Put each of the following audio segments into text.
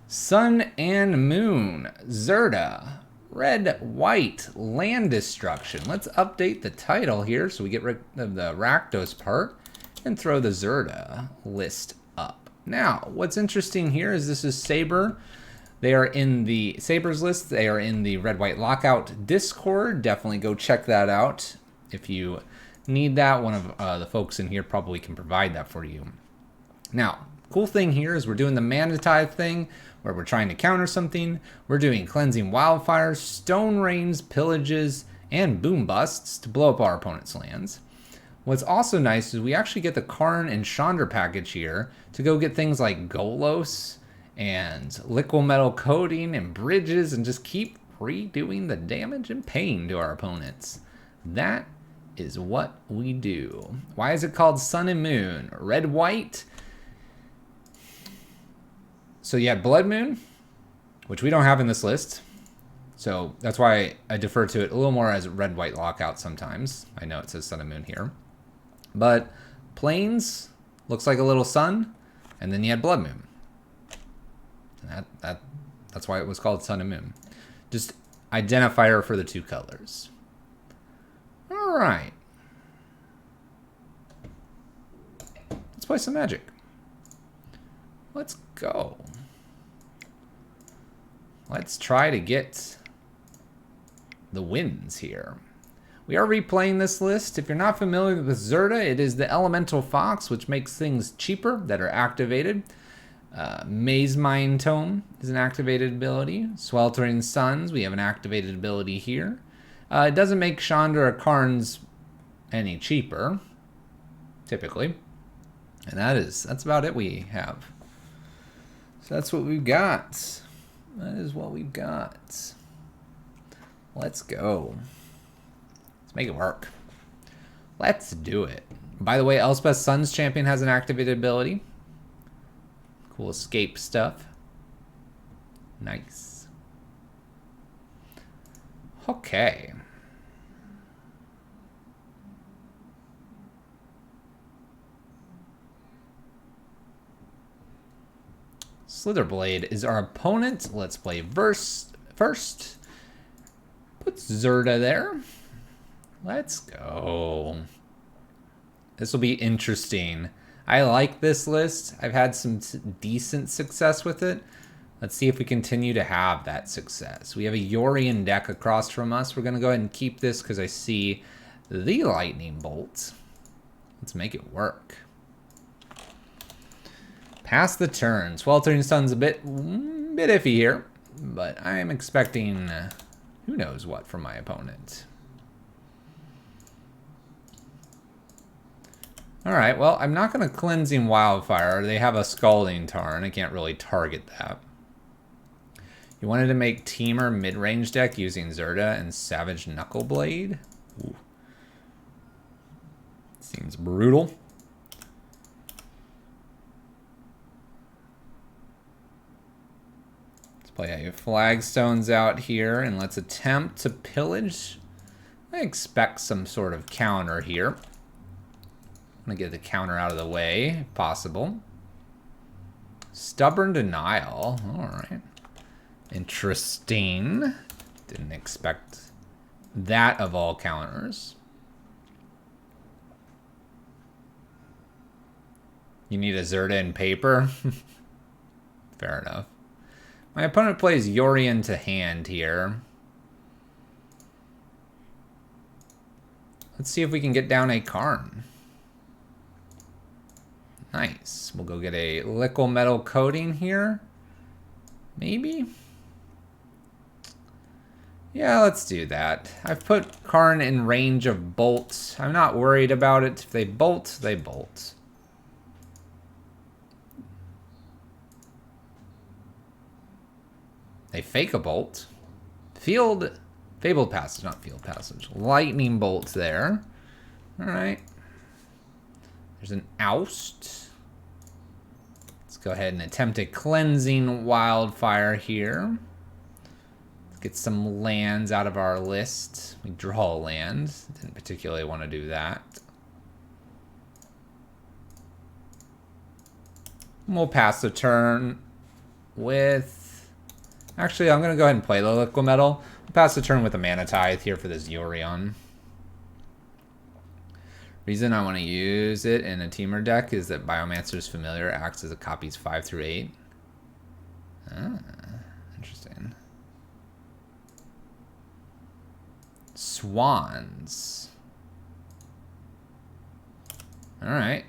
Sun and Moon, Zirda, Red, White, Land Destruction. Let's update the title here so we get rid of the Rakdos part and throw the Zirda list up. Now, what's interesting here is this is Saber. They are in the Sabers list. They are in the Red, White Lockout Discord. Definitely go check that out. If you need that, one of the folks in here probably can provide that for you. Now, cool thing here is we're doing the Mana Tithe thing where we're trying to counter something. We're doing Cleansing Wildfires, Stone Rains, Pillages, and Boom Busts to blow up our opponent's lands. What's also nice is we actually get the Karn and Chandra package here to go get things like Golos and Liquid Metal Coating and Bridges and just keep redoing the damage and pain to our opponents. That is what we do. Why is it called Sun and Moon? Red, White. So you have Blood Moon, which we don't have in this list. So that's why I defer to it a little more as Red, White Lockout sometimes. I know it says Sun and Moon here. But Plains looks like a little sun, and then you had Blood Moon. And that's why it was called Sun and Moon. Just identifier for the two colors. All right. Let's play some Magic. Let's go. Let's try to get the wins here. We are replaying this list. If you're not familiar with Zirda, it is the Elemental Fox, which makes things cheaper that are activated. Mazemind Tome is an activated ability. Sweltering Suns, we have an activated ability here. It doesn't make Chandra or Karns any cheaper, typically. And that's about it we have. So that's what we've got. That is what we've got. Let's go. Let's make it work. Let's do it. By the way, Elspeth Sun's Champion has an activated ability. Cool escape stuff. Nice. Okay. Slitherblade is our opponent. Let's play first. Put Zirda there. Let's go. This will be interesting. I like this list. I've had some decent success with it. Let's see if we continue to have that success. We have a Yorion deck across from us. We're going to go ahead and keep this because I see the Lightning Bolt. Let's make it work. Pass the turn. Sweltering Sun's a bit iffy here, but I am expecting who knows what from my opponent. Alright, well, I'm not going to Cleansing Wildfire. They have a Scalding Tarn. I can't really target that. You wanted to make Teamer mid-range deck using Zirda and Savage Knuckleblade? Ooh. Seems brutal. Let's play Flagstones out here, and let's attempt to pillage. I expect some sort of counter here. I'm going to get the counter out of the way, if possible. Stubborn Denial. Alright. Interesting. Didn't expect that of all counters. You need a Zirda in paper? Fair enough. My opponent plays Yorion to hand here. Let's see if we can get down a Karn. Nice. We'll go get a Liquid Metal Coating here. Maybe? Yeah, let's do that. I've put Karn in range of bolts. I'm not worried about it. If they bolt, they bolt. They fake a bolt. Fabled Passage, not Field Passage. Lightning Bolt there. Alright. There's an Oust. Let's go ahead and attempt a Cleansing Wildfire here. Let's get some lands out of our list. We draw a land. Didn't particularly want to do that. We'll pass the turn. with... Actually, I'm going to go ahead and play the Liquid Metal. I'll pass the turn with a Mana Tithe here for this Yorion. Reason I want to use it in a Teamer deck is that Biomancer's Familiar acts as it copies 5 through 8. Ah, interesting. Swans. Alright.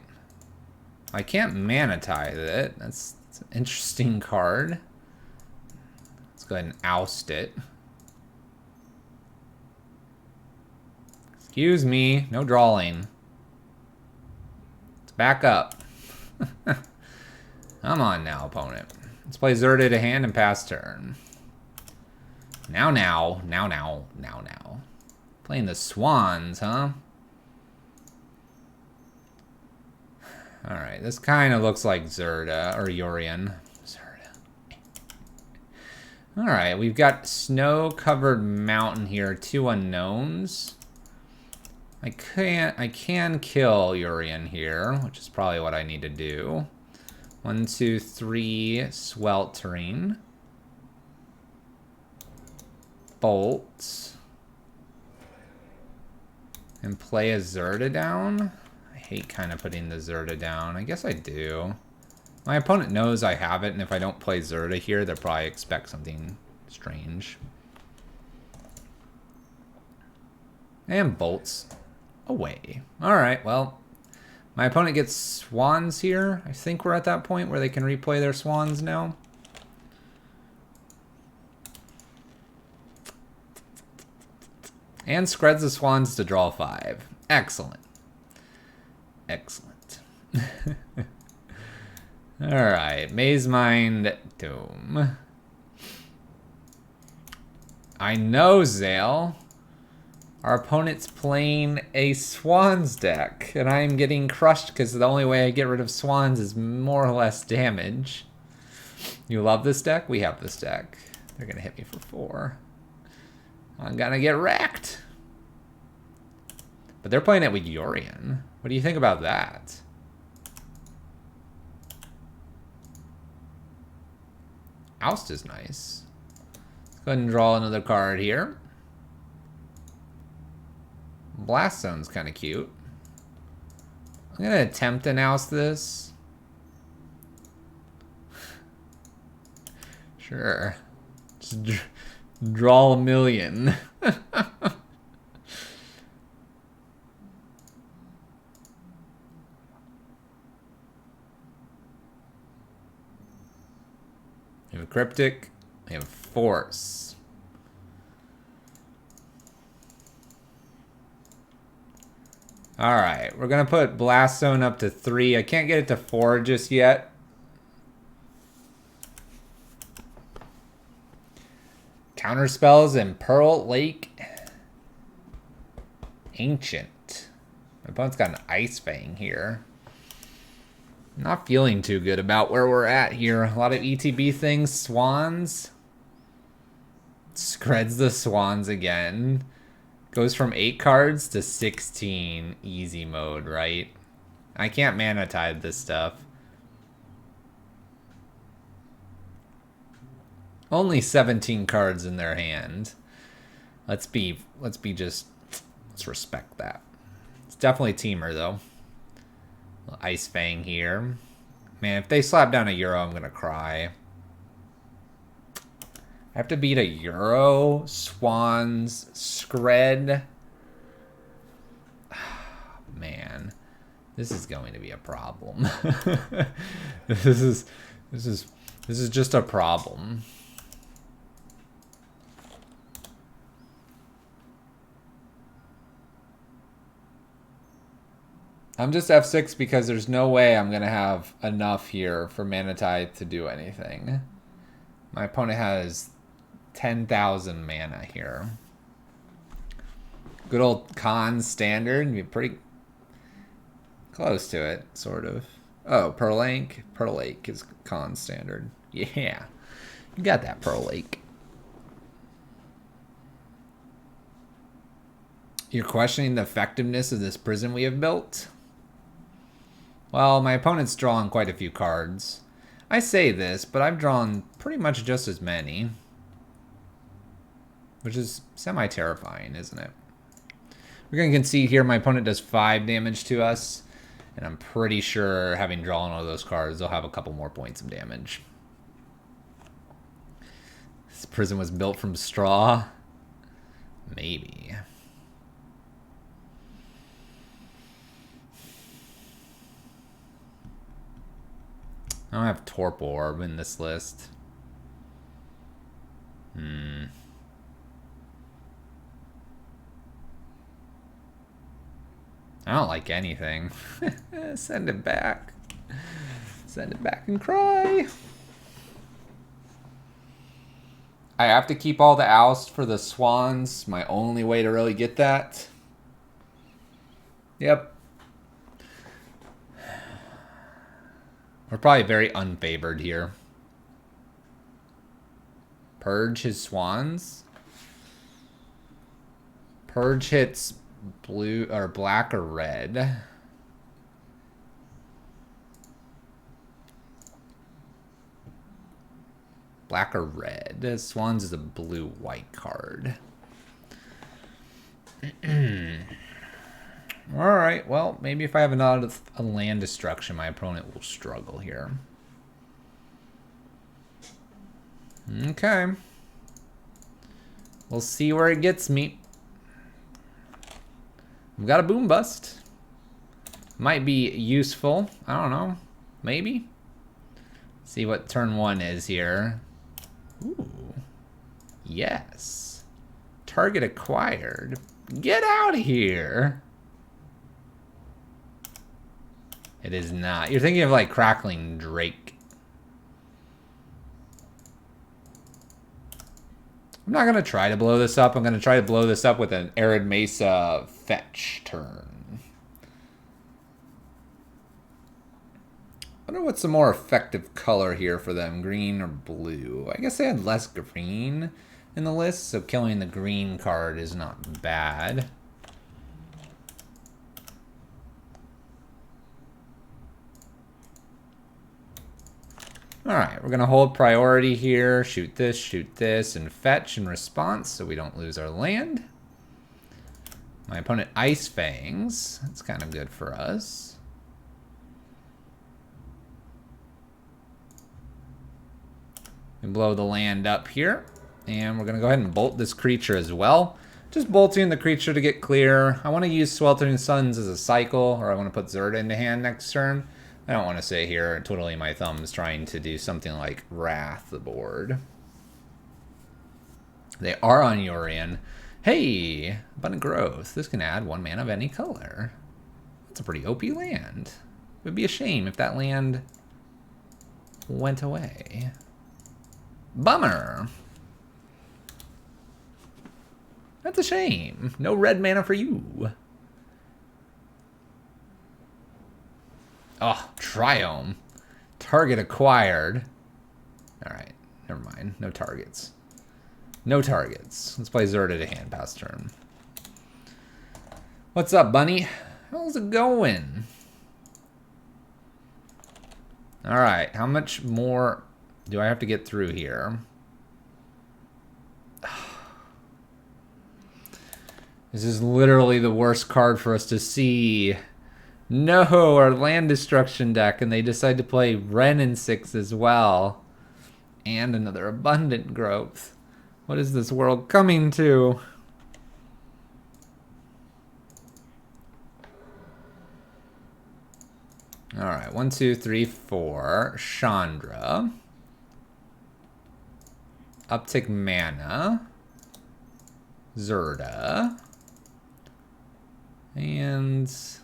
I can't Mana Tithe it. That's an interesting card. Let's go ahead and oust it. Excuse me, no drawing. Let's back up. Come on now, opponent. Let's play Zirda to hand and pass turn. Now. Playing the Swans, huh? Alright, this kind of looks like Zirda, or Yorion. Zirda. Alright, we've got snow-covered mountain here, 2 unknowns. I can kill Yorion here, which is probably what I need to do. 1, 2, 3, sweltering. Bolt. And play a Zirda down. I hate kind of putting the Zirda down. I guess I do. My opponent knows I have it, and if I don't play Zirda here, they'll probably expect something strange. And bolts away. Alright, well, my opponent gets Swans here. I think we're at that point where they can replay their Swans now. And spreads the Swans to draw 5. Excellent. Excellent. Alright, Mazemind Doom. I know, Zale. Our opponent's playing a Swans deck, and I am getting crushed because the only way I get rid of Swans is more or less damage. You love this deck? We have this deck. They're going to hit me for 4. I'm going to get wrecked. But they're playing it with Yorion. What do you think about that? Oust is nice. Let's go ahead and draw another card here. Blast Zone's kind of cute. I'm going to attempt to oust this. Sure. Just draw a million. We have Cryptic. We have Force. Alright, we're going to put Blast Zone up to 3. I can't get it to 4 just yet. Counter spells in Pearl Lake. Ancient. My opponent's got an Ice Fang here. Not feeling too good about where we're at here. A lot of ETB things. Swans. Spreads the Swans again. Goes from 8 cards to 16. Easy mode, right? I can't Mana Tithe this stuff. Only 17 cards in their hand. Let's respect that. It's definitely Teamer though. Ice Fang here. Man, if they slap down a Euro, I'm gonna cry. I have to beat a Euro, Swans, Scred. Man, this is going to be a problem. This is just a problem. I'm just F6 because there's no way I'm going to have enough here for Mana Tithe to do anything. My opponent has 10,000 mana here. Good old Khan standard. Be pretty close to it, sort of. Oh, Pearl Lake. Pearl Lake is Khan standard. Yeah. You got that, Pearl Lake. You're questioning the effectiveness of this prison we have built? Well, my opponent's drawing quite a few cards. I say this, but I've drawn pretty much just as many. Which is semi-terrifying, isn't it? We're going to concede here. My opponent does 5 damage to us. And I'm pretty sure, having drawn all those cards, they'll have a couple more points of damage. This prison was built from straw? Maybe. I don't have Torp Orb in this list. I don't like anything. Send it back. Send it back and cry. I have to keep all the oust for the swans. My only way to really get that. Yep. We're probably very unfavored here. Purge his swans. Purge hits blue or black or red. Black or red. Swans is a blue-white card. Alright, well, maybe if I have a land destruction, my opponent will struggle here. Okay. We'll see where it gets me. We've got a boom bust. Might be useful. I don't know. Maybe. See what turn 1 is here. Ooh. Yes. Target acquired. Get out of here. It is not. You're thinking of like Crackling Drake. I'm not going to try to blow this up. I'm going to try to blow this up with an Arid Mesa fetch turn. I wonder what's a more effective color here for them, green or blue. I guess they had less green in the list, so killing the green card is not bad. Alright, we're going to hold priority here, shoot this, and fetch in response so we don't lose our land. My opponent Ice Fangs. That's kind of good for us. We blow the land up here. And we're going to go ahead and bolt this creature as well. Just bolting the creature to get clear. I want to use Sweltering Suns as a cycle, or I want to put Zirda into hand next turn. I don't want to sit here twiddling my thumbs trying to do something like Wrath the board. They are on Yorion. Hey, Abundant Growth. This can add 1 mana of any color. That's a pretty OP land. It would be a shame if that land went away. Bummer. That's a shame. No red mana for you. Oh, Triome. Target acquired. Alright, never mind. No targets. No targets. Let's play Zirda to hand past turn. What's up, bunny? How's it going? Alright, how much more do I have to get through here? This is literally the worst card for us to see. No, our land destruction deck, and they decide to play Wrenn and 6 as well. And another Abundant Growth. What is this world coming to? Alright, 1, 2, 3, 4. Chandra. Uptick mana. Zirda. And let's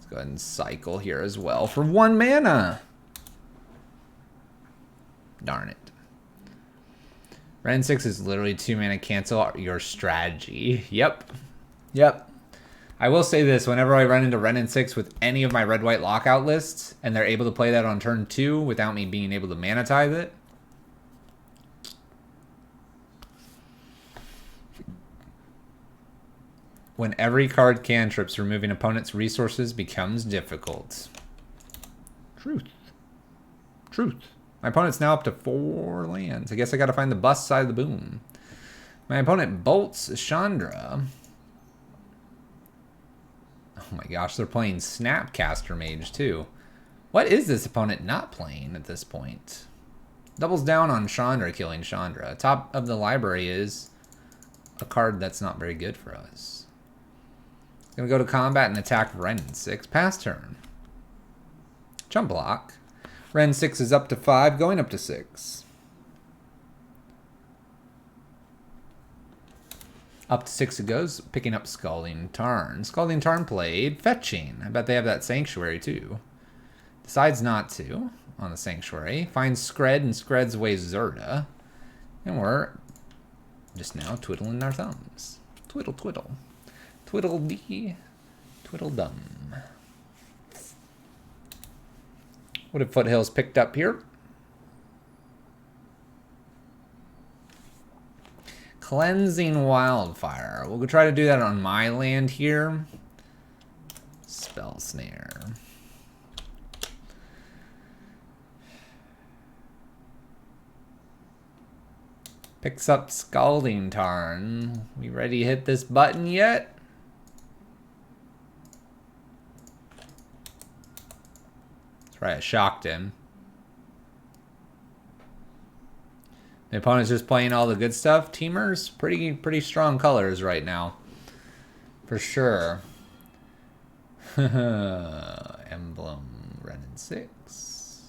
go ahead and cycle here as well for 1 mana. Darn it. Wrenn 6 is literally 2 mana cancel your strategy. Yep. Yep. I will say this, whenever I run into Wrenn 6 with any of my red-white lockout lists, and they're able to play that on turn 2 without me being able to mana tithe it, when every card cantrips, removing opponent's resources becomes difficult. Truth. Truth. My opponent's now up to 4 lands. I guess I gotta find the bust side of the boom. My opponent bolts Chandra. Oh my gosh, they're playing Snapcaster Mage too. What is this opponent not playing at this point? Doubles down on Chandra, killing Chandra. Top of the library is a card that's not very good for us. Gonna go to combat and attack Ren 6. Pass turn. Jump block. Ren 6 is up to 5, going up to 6. Up to 6 it goes, picking up Scalding Tarn. Scalding Tarn played fetching. I bet they have that Sanctuary too. Decides not to on the Sanctuary. Finds Skred and Skred's away Zirda. And we're just now twiddling our thumbs. Twiddle twiddle. Twiddle dee. Twiddle dum. What have Foothills picked up here? Cleansing Wildfire. We'll try to do that on my land here. Spell Snare. Picks up Scalding Tarn. We ready to hit this button yet? That's right, I shocked him. The opponent's just playing all the good stuff. Teamers, pretty strong colors right now. For sure. Emblem, Ren 6.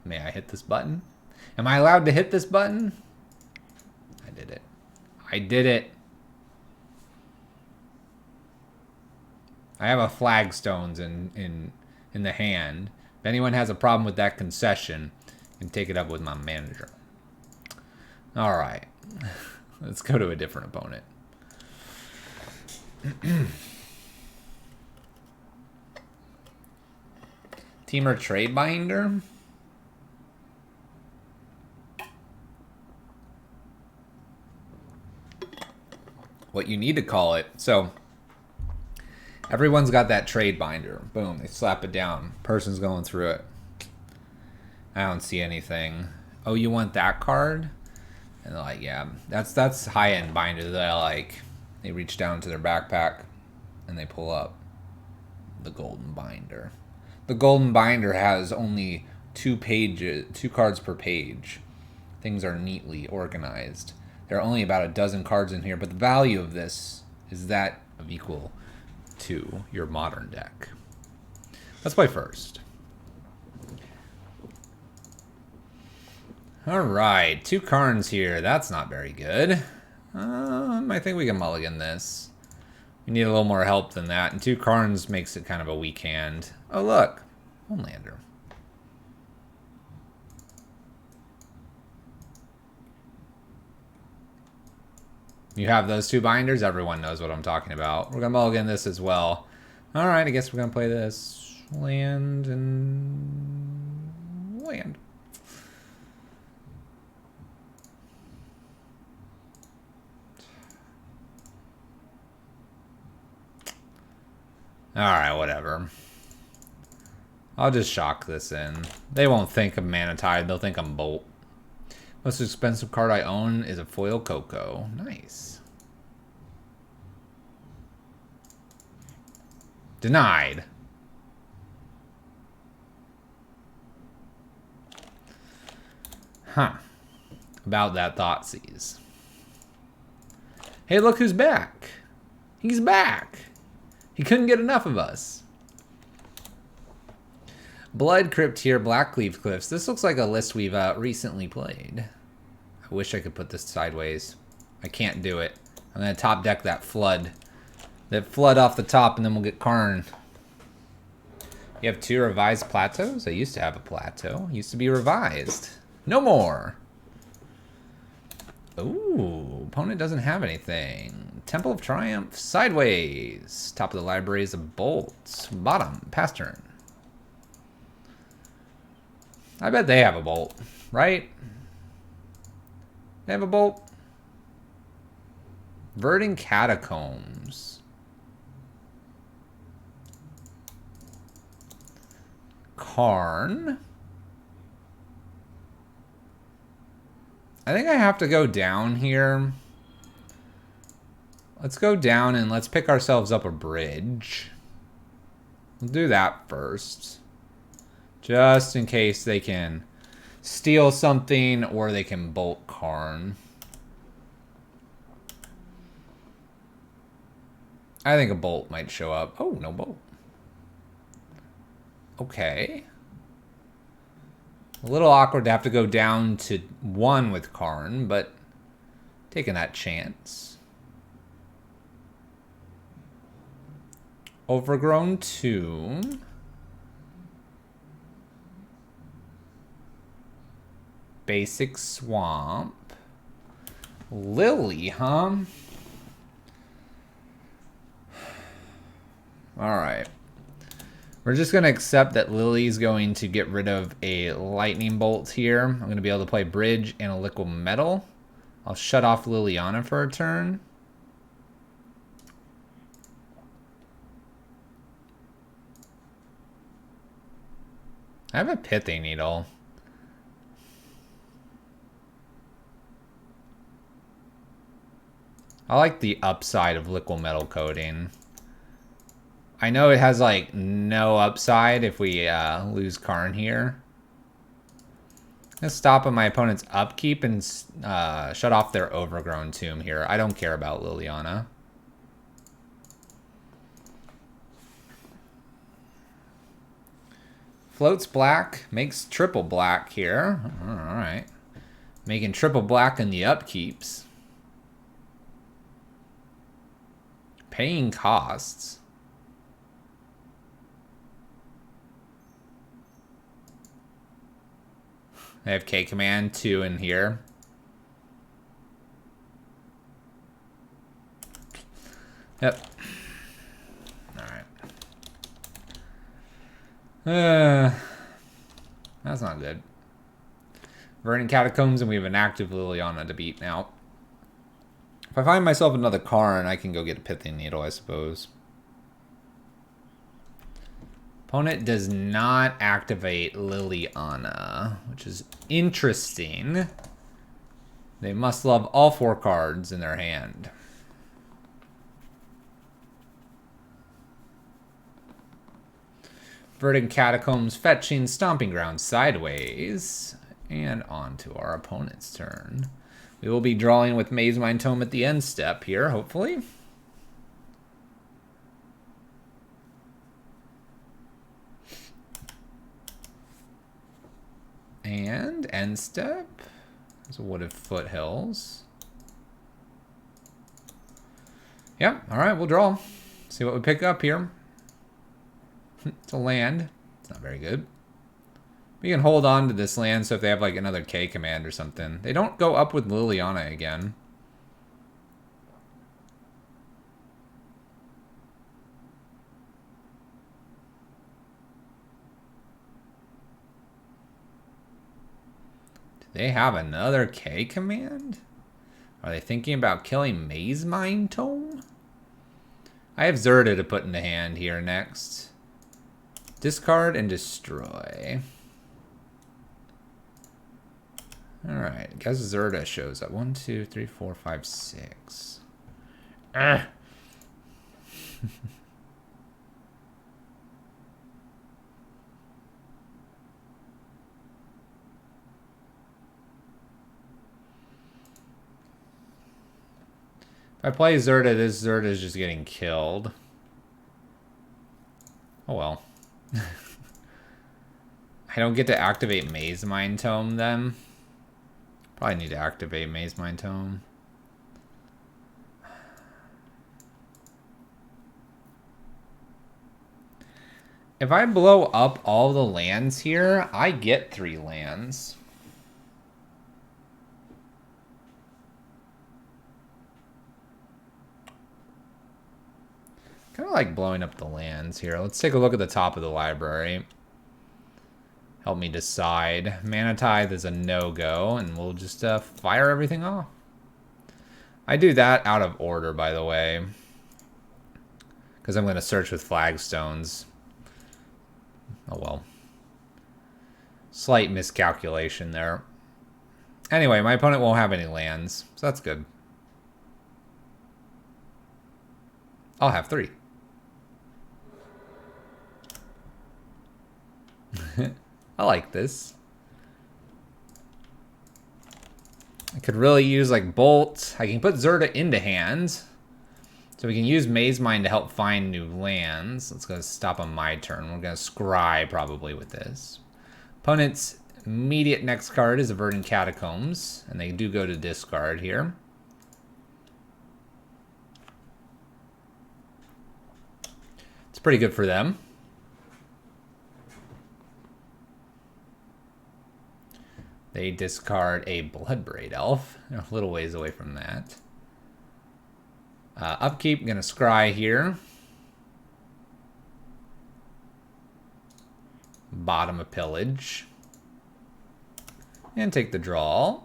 May I hit this button? Am I allowed to hit this button? I did it. I did it. I have a Flagstones in the hand. If anyone has a problem with that concession, you can take it up with my manager. All right. Let's go to a different opponent. Teamer Trade Binder. What you need to call it. So everyone's got that trade binder. Boom, they slap it down. Person's going through it. I don't see anything. Oh, you want that card? And they're like, yeah, that's high-end binder. They reach down to their backpack and they pull up the golden binder. The golden binder has only 2 cards per page. Things are neatly organized. There are only about a dozen cards in here, but the value of this is that of equal to your modern deck. Let's play first. All right, 2 Karns here. That's not very good. I think we can mulligan this. We need a little more help than that, and 2 Karns makes it kind of a weak hand. Oh, look. Homelander. You have those 2 binders, everyone knows what I'm talking about. We're going to mulligan this as well. All right, I guess we're going to play this. Land and land. All right, whatever. I'll just shock this in. They won't think I'm Mana Tide, they'll think I'm Bolt. Most expensive card I own is a foil Coco. Nice. Denied. Huh. About that Thoughtseize. Hey, look who's back. He's back. He couldn't get enough of us. Blood Crypt here, Blackleaf Cliffs. This looks like a list we've recently played. I wish I could put this sideways. I can't do it. I'm going to top deck that flood. That flood off the top, and then we'll get Karn. You have 2 revised plateaus? I used to have a plateau. It used to be revised. No more. Ooh, opponent doesn't have anything. Temple of Triumph, sideways. Top of the library is a bolt. Bottom, pass turn. I bet they have a bolt, right? They have a bolt. Verdant Catacombs. Karn. I think I have to go down here. Let's go down and let's pick ourselves up a bridge. We'll do that first. Just in case they can steal something or they can bolt Karn. I think a bolt might show up. Oh, no bolt. Okay. A little awkward to have to go down to 1 with Karn, but taking that chance. Overgrown Tomb. Basic Swamp. Lily, huh? Alright. We're just going to accept that Lily's going to get rid of a lightning bolt here. I'm going to be able to play bridge and a liquid metal. I'll shut off Liliana for a turn. I have a pithy needle. I like the upside of liquid metal coating. I know it has like no upside if we lose Karn here. Let's stop on my opponent's upkeep and shut off their Overgrown Tomb here. I don't care about Liliana. Floats black, makes triple black here. Alright. Making triple black in the upkeeps. Paying costs. They have K command 2 in here. Yep. Alright. That's not good. Verdant Catacombs, and we have an active Liliana to beat now. If I find myself another Karn, I can go get a Pithy Needle, I suppose. Opponent does not activate Liliana, which is interesting. They must love all 4 cards in their hand. Verdant Catacombs, fetching Stomping Ground sideways. And on to our opponent's turn. We will be drawing with Mazemind Tome at the end step here, hopefully. And end step. There's a Wooded Foothills. Yep, alright, we'll draw. See what we pick up here. It's a land. It's not very good. We can hold on to this land, so if they have like another K command or something. They don't go up with Liliana again. Do they have another K command? Are they thinking about killing Mazemind Tome? I have Zirda to put into hand here next. Discard and destroy. Alright, I guess Zirda shows up. 1, 2, 3, 4, 5, 6. Ah. If I play Zirda, this Zirda is just getting killed. Oh well. I don't get to activate Mazemind Tome then. Probably need to activate Mazemind Tome. If I blow up all the lands here, I get 3 lands. Kind of like blowing up the lands here. Let's take a look at the top of the library. Help me decide. Mana Tithe is a no-go, and we'll just fire everything off. I do that out of order, by the way, because I'm going to search with flagstones. Oh well. Slight miscalculation there. Anyway, my opponent won't have any lands, so that's good. I'll have 3. I like this. I could really use like Bolt. I can put Zirda into hand. So we can use Mazemind to help find new lands. Let's go stop on my turn. We're going to scry probably with this. Opponent's immediate next card is a Verdant Catacombs. And they do go to discard here. It's pretty good for them. They discard a Bloodbraid Elf. They're a little ways away from that. Upkeep, gonna scry here. Bottom of Pillage. And take the draw.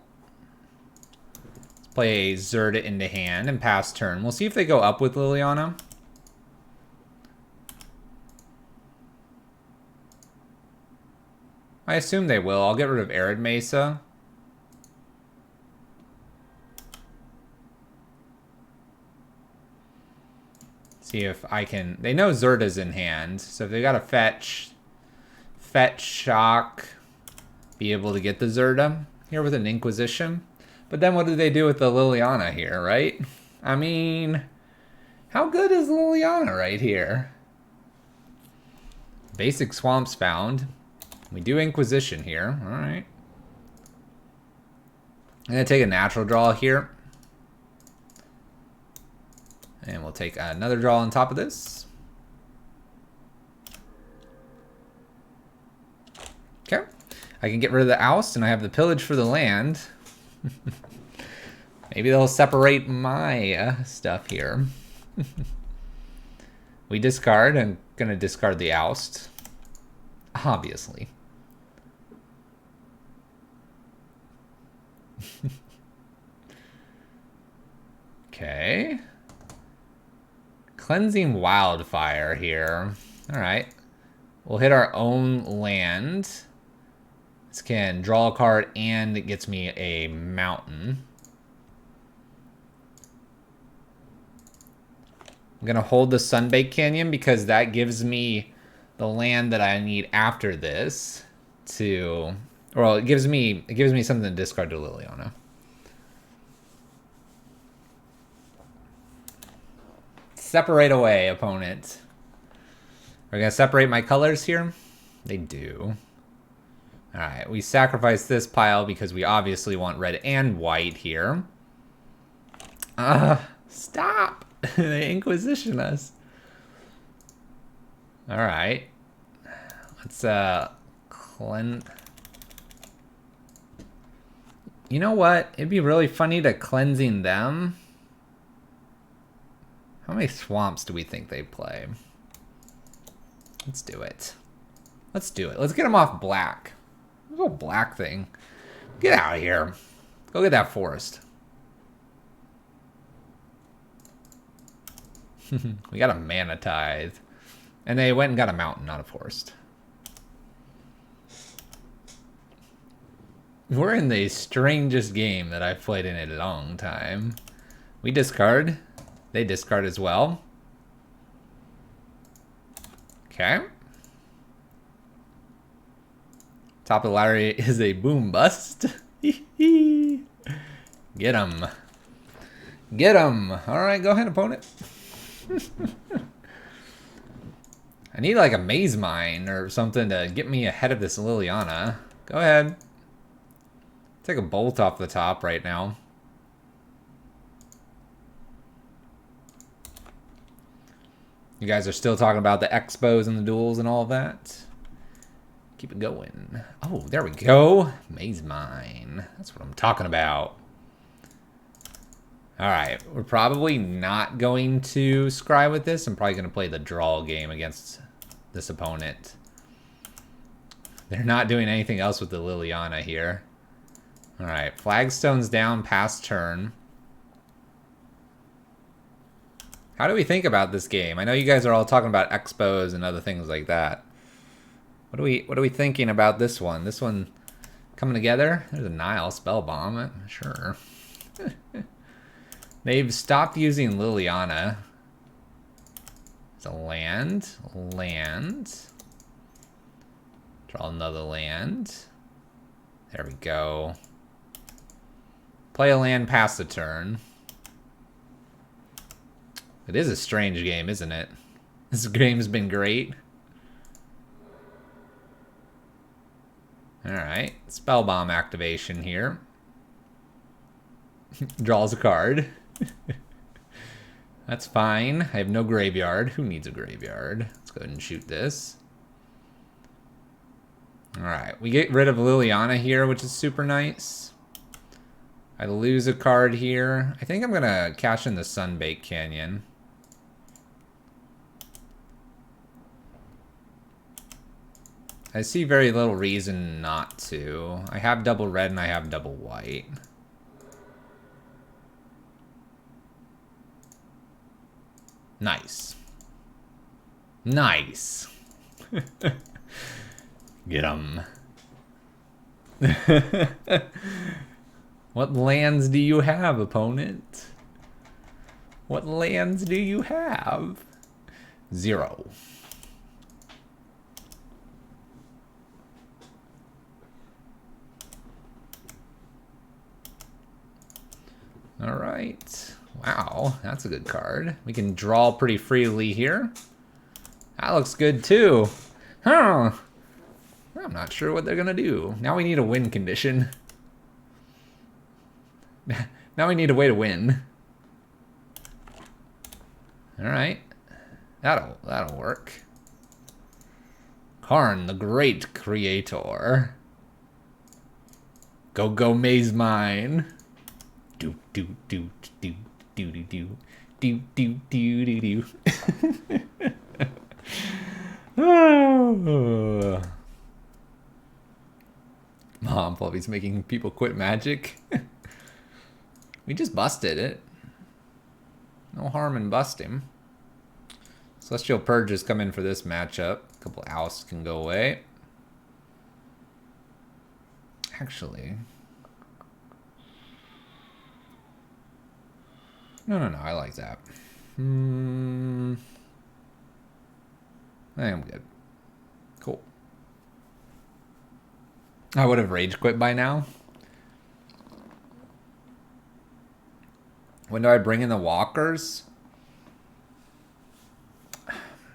Let's play a Zirda into hand and pass turn. We'll see if they go up with Liliana. I assume they will. I'll get rid of Arid Mesa. See if I can... They know Zirda's in hand, so if they got a fetch, shock, be able to get the Zirda here with an Inquisition. But then what do they do with the Liliana here, right? I mean, how good is Liliana right here? Basic Swamps found. We do Inquisition here. All right. I'm going to take a natural draw here. And we'll take another draw on top of this. Okay. I can get rid of the oust, and I have the pillage for the land. Maybe they'll separate my stuff here. We discard. I'm going to discard the oust. Obviously. Okay. Cleansing Wildfire here. Alright. We'll hit our own land. This can draw a card and it gets me a mountain. I'm going to hold the Sunbaked Canyon because that gives me the land that I need after this to... Well, it gives me something to discard to Liliana. Separate away, opponent. We're going to separate my colors here? They do. Alright, we sacrifice this pile because we obviously want red and white here. Stop! They Inquisition us. Alright. Let's, cleanse... You know what? It'd be really funny to cleansing them. How many swamps do we think they play? Let's do it. Let's do it. Let's get them off black. Little black thing. Get out of here. Go get that forest. We got a mana tithe. And they went and got a mountain, not a forest. We're in the strangest game that I've played in a long time. We discard. They discard as well. Okay. Top of the ladder is a boom bust. Get him. Get him. Alright, go ahead, opponent. I need like a Mazemind or something to get me ahead of this Liliana. Go ahead. Take a bolt off the top right now. You guys are still talking about the expos and the duels and all of that. Keep it going. Oh, there we go. Mazemind. That's what I'm talking about. Alright, we're probably not going to scry with this. I'm probably going to play the draw game against this opponent. They're not doing anything else with the Liliana here. Alright, flagstone's down past turn. How do we think about this game? I know you guys are all talking about expos and other things like that. What are we thinking about this one? This one coming together? There's a Nile spell bomb, sure. They've stopped using Liliana. It's a land. Draw another land. There we go. Play a land, pass the turn. It is a strange game, isn't it? This game's been great. Alright, spell bomb activation here. Draws a card. That's fine. I have no graveyard. Who needs a graveyard? Let's go ahead and shoot this. Alright, we get rid of Liliana here, which is super nice. I lose a card here. I think I'm going to cash in the Sunbaked Canyon. I see very little reason not to. I have double red and I have double white. Nice. Nice. Get 'em. What lands do you have, opponent? What lands do you have? 0. All right. Wow, that's a good card. We can draw pretty freely here. That looks good too. Huh. I'm not sure what they're gonna do. Now we need a win condition. Now we need a way to win. All right. That'll work. Karn, the great creator. Go Mazemind. Do do do do do do do do do do do. Mom, Fluffy's making people quit Magic. We just busted it. No harm in busting. Celestial Purges come in for this matchup. A couple ousts can go away. Actually... No, I like that. I think I'm good. Cool. I would have rage quit by now. When do I bring in the walkers?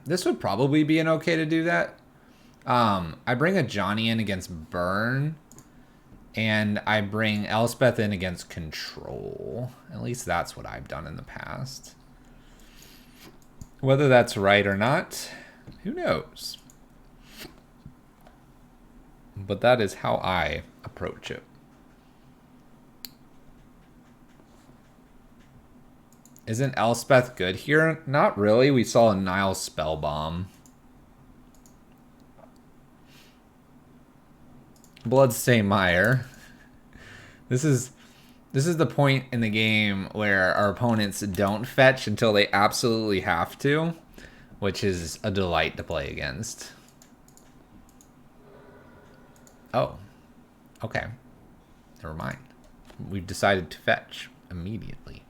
This would probably be an okay to do that. I bring a Johnny in against Burn. And I bring Elspeth in against Control. At least that's what I've done in the past. Whether that's right or not, who knows? But that is how I approach it. Isn't Elspeth good here? Not really. We saw a Nile spell bomb. Bloodstained Mire. This is the point in the game where our opponents don't fetch until they absolutely have to, which is a delight to play against. Oh, okay. Never mind. We've decided to fetch immediately.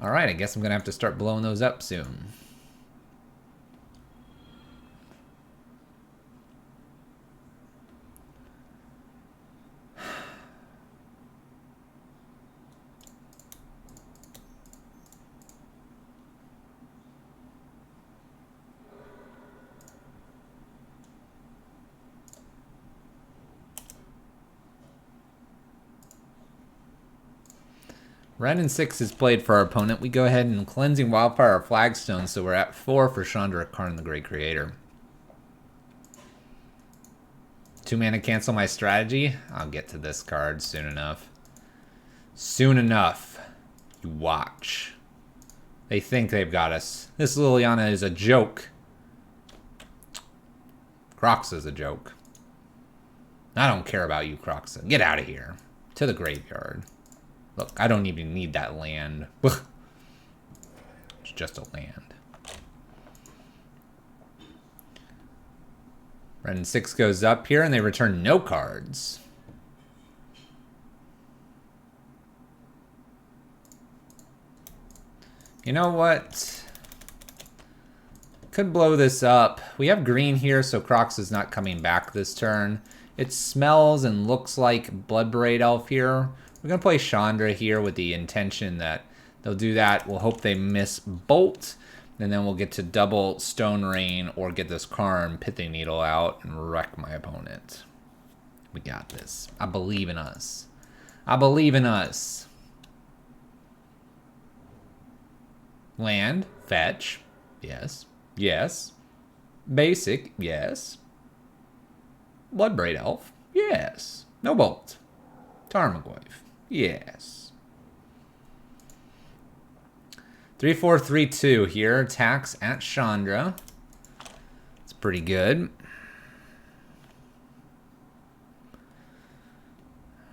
All right, I guess I'm gonna have to start blowing those up soon. Red and 6 is played for our opponent. We go ahead and Cleansing Wildfire our flagstone, so we're at 4 for Chandra Karn, the Great Creator. 2 mana cancel my strategy. I'll get to this card soon enough. Soon enough. You watch. They think they've got us. This Liliana is a joke. Crocs is a joke. I don't care about you, Crocs. Get out of here. To the graveyard. Look, I don't even need that land. It's just a land. Ren 6 goes up here, and they return no cards. You know what? Could blow this up. We have green here, so Crocs is not coming back this turn. It smells and looks like Blood Braid Elf here. We're going to play Chandra here with the intention that they'll do that. We'll hope they miss Bolt, and then we'll get to double Stone Rain or get this Karn Pithing Needle out and wreck my opponent. We got this. I believe in us. I believe in us. Land, fetch, yes, yes. Basic, yes. Bloodbraid Elf, yes. No Bolt. Tarmogoyf, yes. 3-4-3-2 here. Attacks at Chandra. It's pretty good.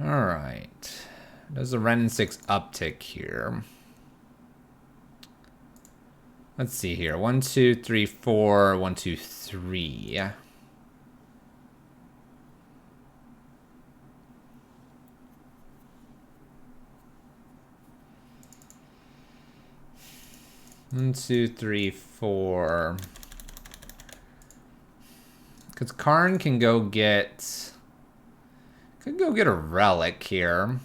Alright. Does the Ren 6 uptick here? Let's see here. 1, 2, 3, 4. 1, 2, 3. One, two, three, four. Because Karn can go get... Could go get a Relic here.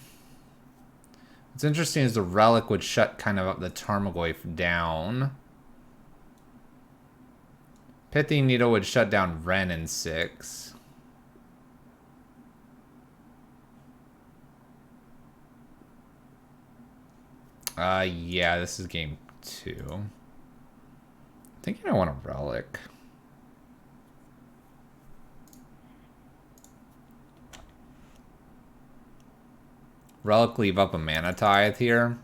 What's interesting is the Relic would shut kind of up the Tarmogoyf down. Pithing Needle would shut down Ren in 6. Yeah, this is game 2. I'm thinking I want a Relic. Relic, leave up a Mana Tithe here.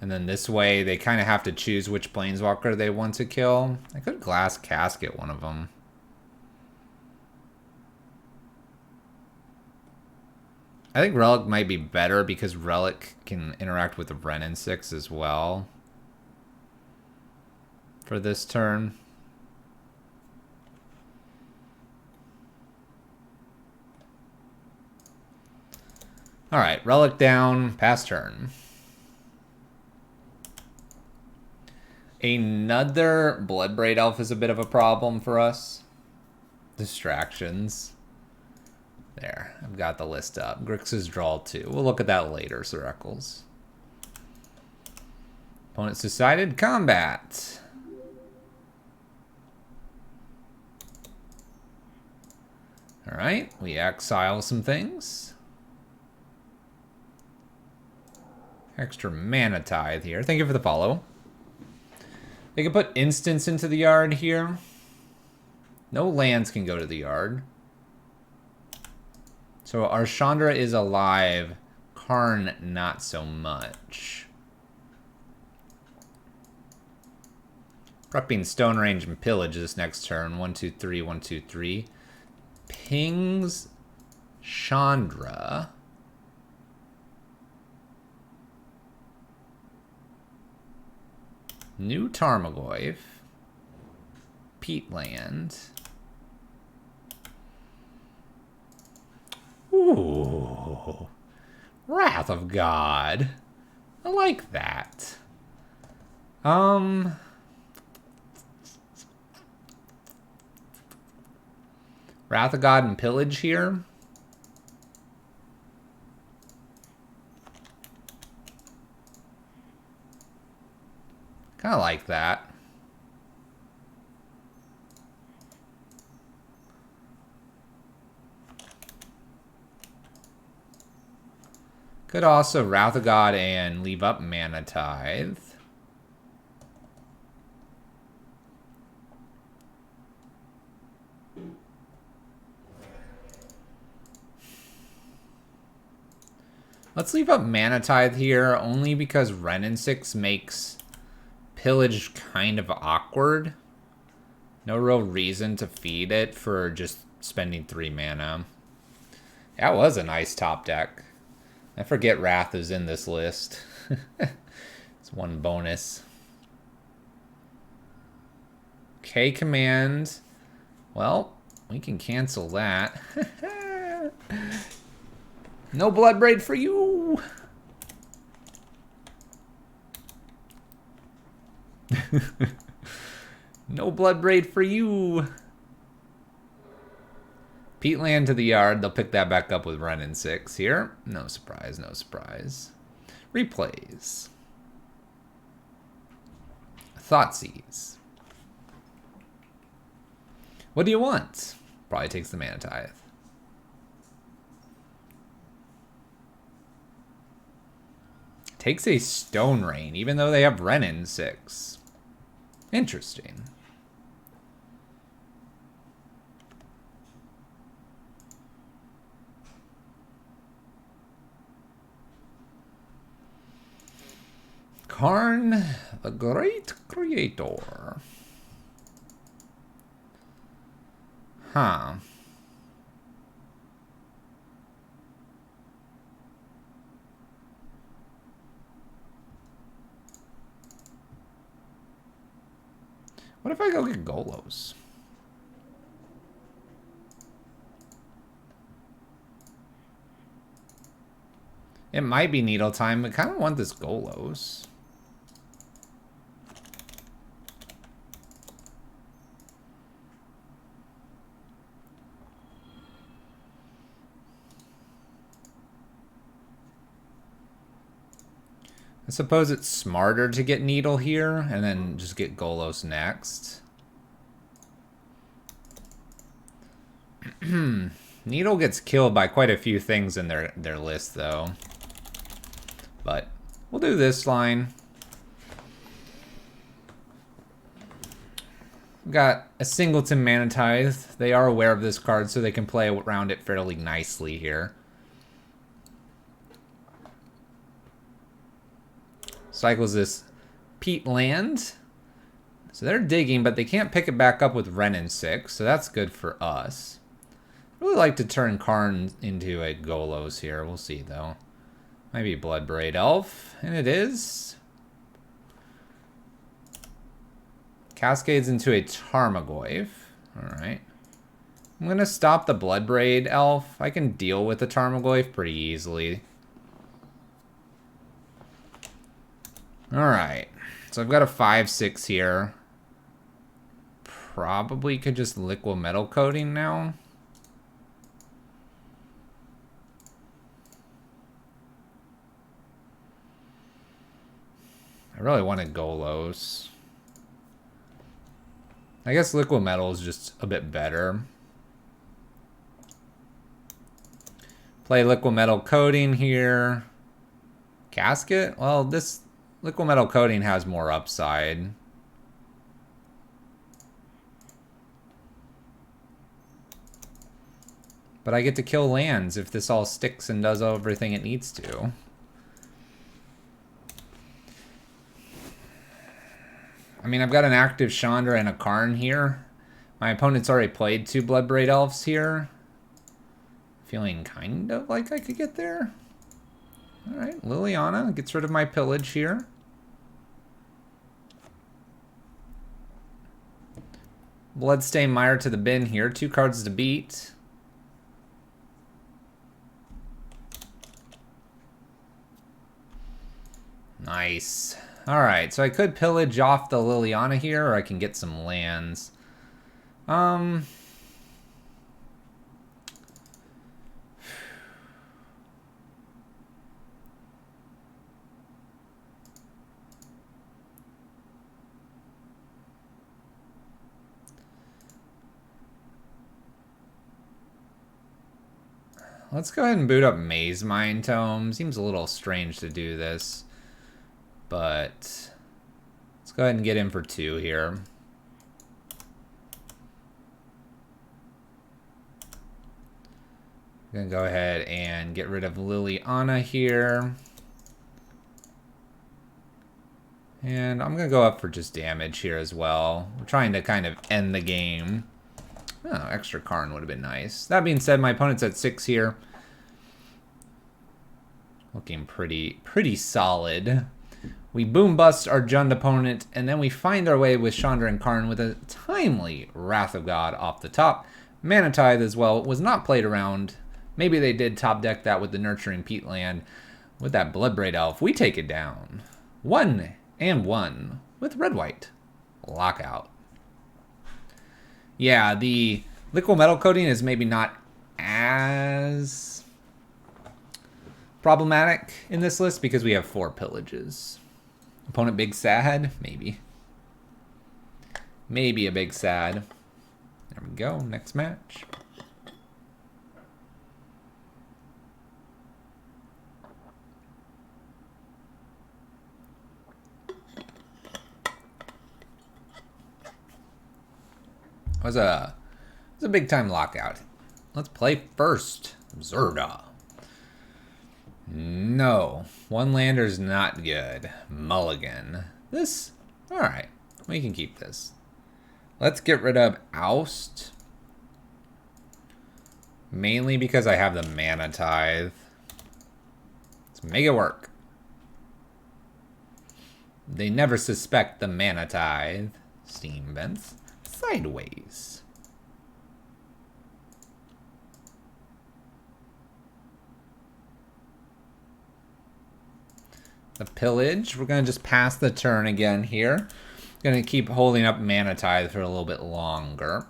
And then this way, they kind of have to choose which Planeswalker they want to kill. I could Glass Casket one of them. I think Relic might be better because Relic can interact with the Ren in 6 as well. For this turn. Alright, Relic down, pass turn. Another Bloodbraid Elf is a bit of a problem for us. Distractions. There, I've got the list up. Grixis draw 2. We'll look at that later, Sir Eccles. Opponents decided combat. Alright, we exile some things. Extra Mana Tithe here. Thank you for the follow. They can put instants into the yard here. No lands can go to the yard. So our Chandra is alive. Karn, not so much. Prepping Stone Range and Pillage this next turn. 1, 2, 3, 1, 2, 3. Pings Chandra. New Tarmogoyf. Peatland. Ooh. Wrath of God. I like that. Wrath of God and Pillage here. Kind of like that. Could also Wrath of God and leave up Mana Tithe. Let's leave up Mana Tithe here, only because Ren in 6 makes Pillage kind of awkward. No real reason to feed it for just spending 3 mana. That was a nice top deck. I forget Wrath is in this list. It's one bonus. K command. Well, we can cancel that. No blood braid for you. No blood braid for you. Peatland to the yard. They'll pick that back up with Renin 6 here. No surprise, no surprise. Replays. Thoughtseize. What do you want? Probably takes the Mana Tithe. Takes a Stone Rain, even though they have Renin 6. Interesting. Karn, the Great Creator. Huh. What if I go get Golos? It might be Needle Time, but I kind of want this Golos. I suppose it's smarter to get Needle here and then just get Golos next. Needle gets killed by quite a few things in their list, though. But we'll do this line. We've got a Singleton Mana Tithe. They are aware of this card, so they can play around it fairly nicely here. Cycles this Peatland. So they're digging, but they can't pick it back up with Renin 6, so that's good for us. Really like to turn Karn into a Golos here. We'll see, though. Maybe Bloodbraid Elf, and it is. Cascades into a Tarmogoyf. Alright. I'm going to stop the Bloodbraid Elf. I can deal with the Tarmogoyf pretty easily. Alright. So I've got a 5/6 here. Probably could just Liquid Metal Coating now. I really wanted Golos. I guess Liquid Metal is just a bit better. Play Liquid Metal Coating here. Casket? Well, this Liquid Metal Coating has more upside. But I get to kill lands if this all sticks and does everything it needs to. I mean, I've got an active Chandra and a Karn here. My opponent's already played 2 Bloodbraid Elves here. Feeling kind of like I could get there. Alright, Liliana gets rid of my pillage here. Bloodstained Mire to the bin here. 2 cards to beat. Nice. Alright, so I could pillage off the Liliana here, or I can get some lands. Let's go ahead and boot up Mazemind Tome. Seems a little strange to do this. But let's go ahead and get in for 2 here. I'm going to go ahead and get rid of Liliana here. And I'm going to go up for just damage here as well. We're trying to kind of end the game. Oh, extra Karn would have been nice. That being said, my opponent's at 6 here. Looking pretty solid. We boom bust our Jund opponent, and then we find our way with Chandra and Karn with a timely Wrath of God off the top. Mana Tithe as well was not played around. Maybe they did top deck that with the Nurturing Peatland. With that Bloodbraid Elf, we take it down. 1-1 with red-white. Lockout. Yeah, the liquid metal coating is maybe not as problematic in this list because we have 4 pillages. Opponent big sad? Maybe. Maybe a big sad. There we go. Next match. It was a big time lockout. Let's play first. Zirda. No. One lander's not good. Mulligan. This? Alright. We can keep this. Let's get rid of Oust. Mainly because I have the Mana Tithe. Let's make it work. They never suspect the Mana Tithe. Steam Vents. Sideways. The pillage. We're going to just pass the turn again here. Going to keep holding up Mana Tithe for a little bit longer.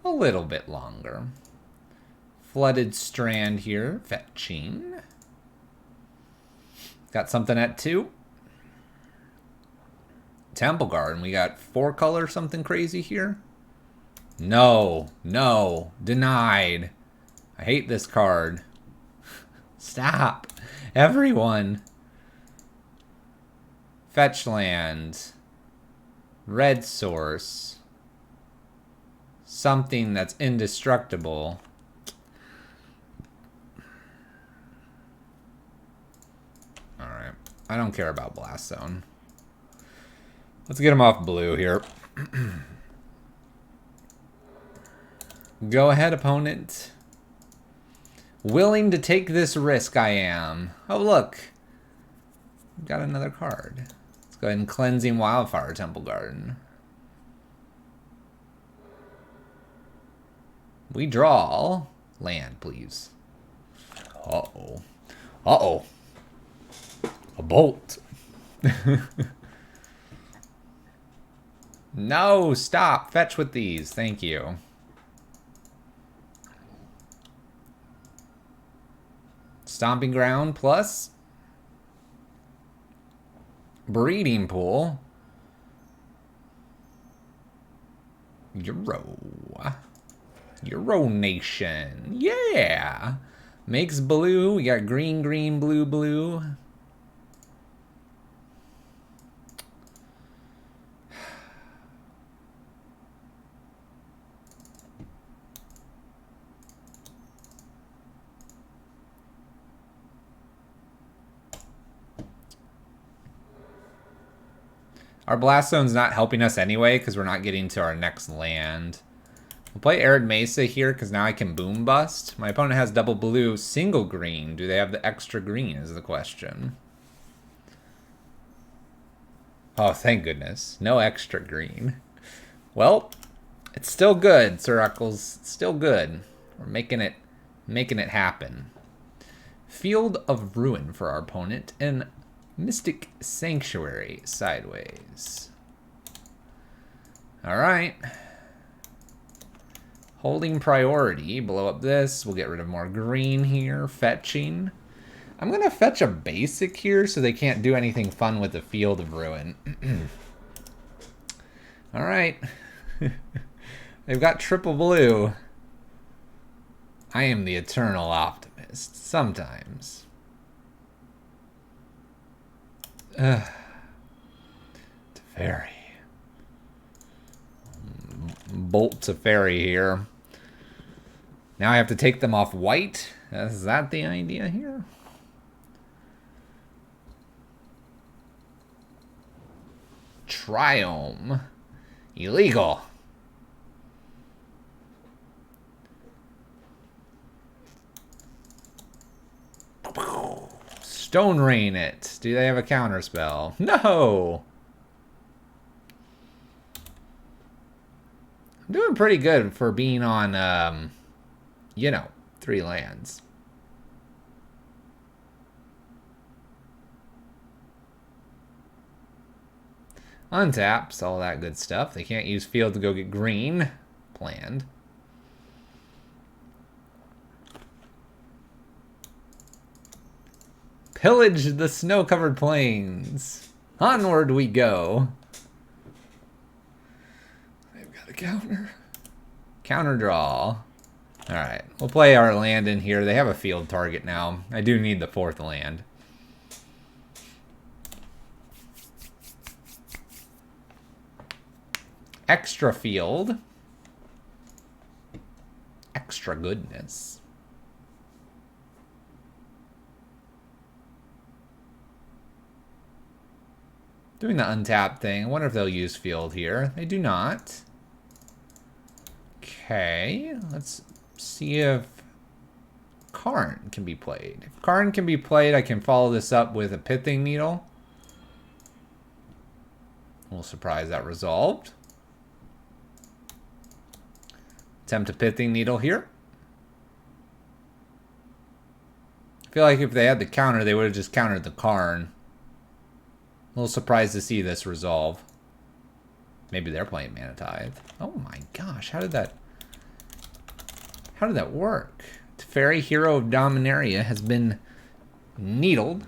A little bit longer. Flooded Strand here. Fetching. Got something at 2. Temple Garden. We got 4 color something crazy here. No. No. Denied. I hate this card. Stop. Everyone. Fetch land. Red source. Something that's indestructible. Alright. I don't care about Blast Zone. Let's get him off blue here. Go ahead, opponent. Willing to take this risk, I am. Oh, look. Got another card. Let's go ahead and Cleansing Wildfire Temple Garden. We draw land, please. Uh-oh. Uh-oh. A bolt. No, stop. Fetch with these. Thank you. Stomping Ground plus Breeding Pool. Euro Nation. Yeah. Makes blue. We got green, green, blue, blue. Our Blast Zone's not helping us anyway because we're not getting to our next land. We'll play Arid Mesa here because now I can Boom Bust. My opponent has double blue, single green. Do they have the extra green is the question. Oh, thank goodness. No extra green. Well, it's still good, Sir Eccles. It's still good. We're making it happen. Field of Ruin for our opponent and Mystic Sanctuary sideways. All right. Holding priority. Blow up this. We'll get rid of more green here. Fetching. I'm going to fetch a basic here so they can't do anything fun with the Field of Ruin. All right. They've got triple blue. I am the eternal optimist. Sometimes. Teferi. Bolt Teferi here. Now I have to take them off white. Is that the idea here? Triome. Illegal. Stone Rain it. Do they have a counter spell? No! I'm doing pretty good for being on, you know, 3 lands. Untaps, all that good stuff. They can't use field to go get green. Planned. Pillage the snow-covered plains. Onward we go. They've got a counter. Counter draw. Alright, we'll play our land in here. They have a field target now. I do need the 4th land. Extra field. Extra goodness. Doing the untap thing. I wonder if they'll use field here. They do not. Okay, let's see if Karn can be played. If Karn can be played, I can follow this up with a Pithing Needle. A little surprised that resolved. Attempt a Pithing Needle here. I feel like if they had the counter, they would have just countered the Karn. A little surprised to see this resolve. Maybe they're playing Mana Tithe. Oh my gosh, how did that work? Teferi, Hero of Dominaria, has been needled.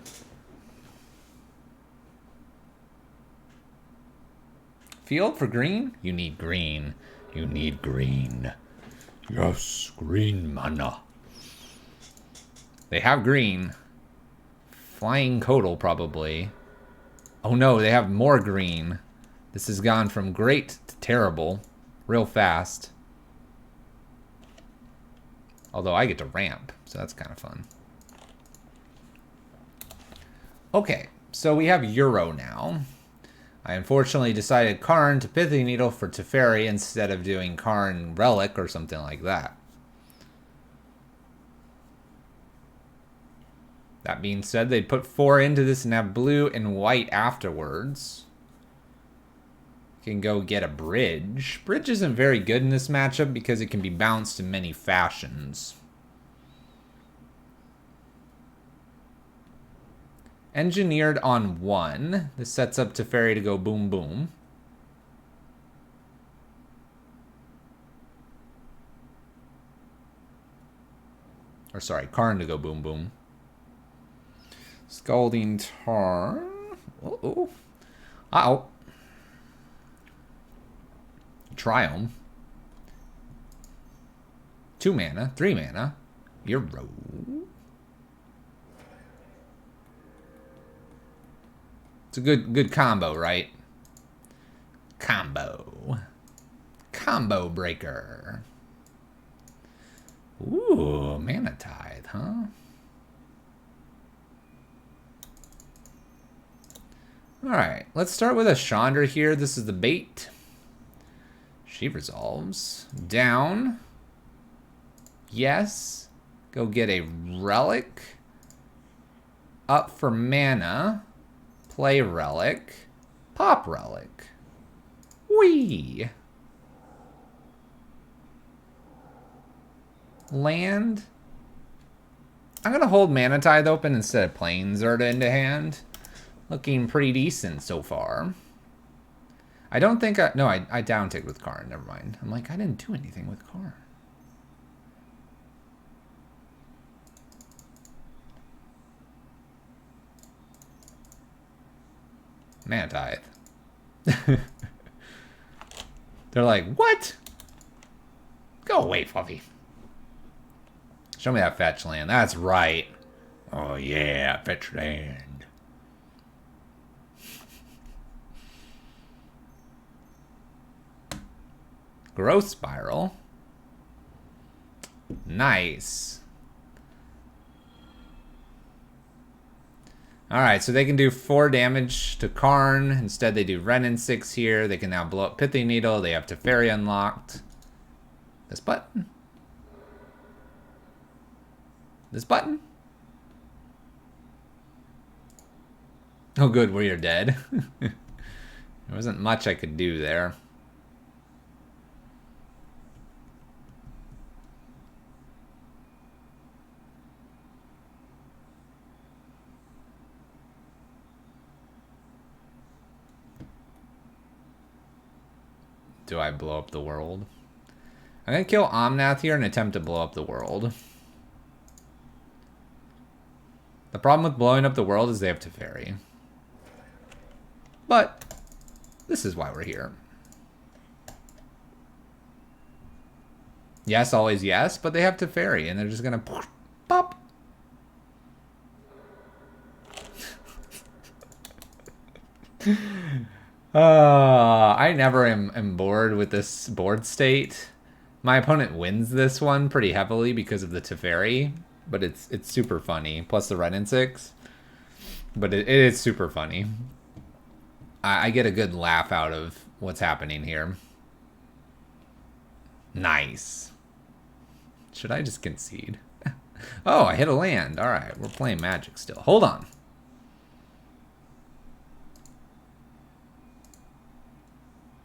Field for green? You need green. You need green. Yes, green mana. They have green. Flying Codal, probably. Oh no, they have more green. This has gone from great to terrible real fast. Although I get to ramp, so that's kind of fun. Okay, so we have Euro now. I unfortunately decided Karn to Pithing Needle for Teferi instead of doing Karn Relic or something like that. That being said, they'd put 4 into this and have blue and white afterwards. Can go get a bridge. Bridge isn't very good in this matchup because it can be bounced in many fashions. Engineered on 1. This sets up Teferi to go boom boom. Or sorry, Karn to go boom boom. Scalding Tarn. Uh-oh. Uh-oh. Triumph. 2 mana, 3 mana. Euro. It's a good combo, right? Combo. Combo breaker. Ooh, Mana Tithe, huh? Alright, let's start with a Chandra here. This is the bait. She resolves. Down. Yes. Go get a Relic. Up for mana. Play Relic. Pop Relic. Whee! Land. I'm going to hold Mana Tithe open instead of playing Zirda into hand. Looking pretty decent so far. I don't think I... No, I downticked with Karn. Never mind. I'm like, I didn't do anything with Karn. Mana Tithe. They're like, what? Go away, Fluffy. Show me that fetch land. That's right. Oh, yeah. Fetch land. Growth Spiral. Nice. Alright, so they can do 4 damage to Karn. Instead, they do Renin 6 here. They can now blow up Pithing Needle. They have Teferi unlocked. This button. This button. Oh, good, well, you're dead. There wasn't much I could do there. Do I blow up the world? I'm gonna kill Omnath here and attempt to blow up the world. The problem with blowing up the world is they have Teferi. But this is why we're here. Yes, always yes, but they have Teferi and they're just gonna pop. I never am bored with this board state. My opponent wins this one pretty heavily because of the Teferi, but it's super funny. Plus the Red and 6. But it is super funny. I get a good laugh out of what's happening here. Nice. Should I just concede? Oh, I hit a land. All right, we're playing Magic still. Hold on.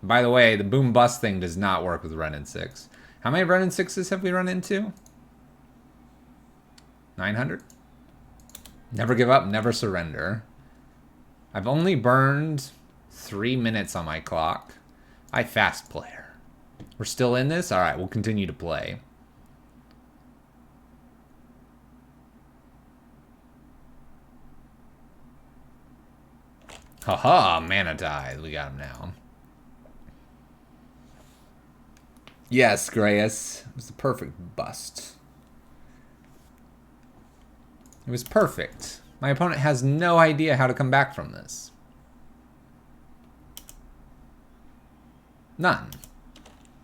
By the way, the boom bust thing does not work with Ren and 6. How many Ren and 6s have we run into? 900? Never give up, never surrender. I've only burned 3 minutes on my clock. I fast player. We're still in this? Alright, we'll continue to play. Haha, Mana Tithe. We got him now. Yes, Grayus. It was the perfect bust. It was perfect. My opponent has no idea how to come back from this. None.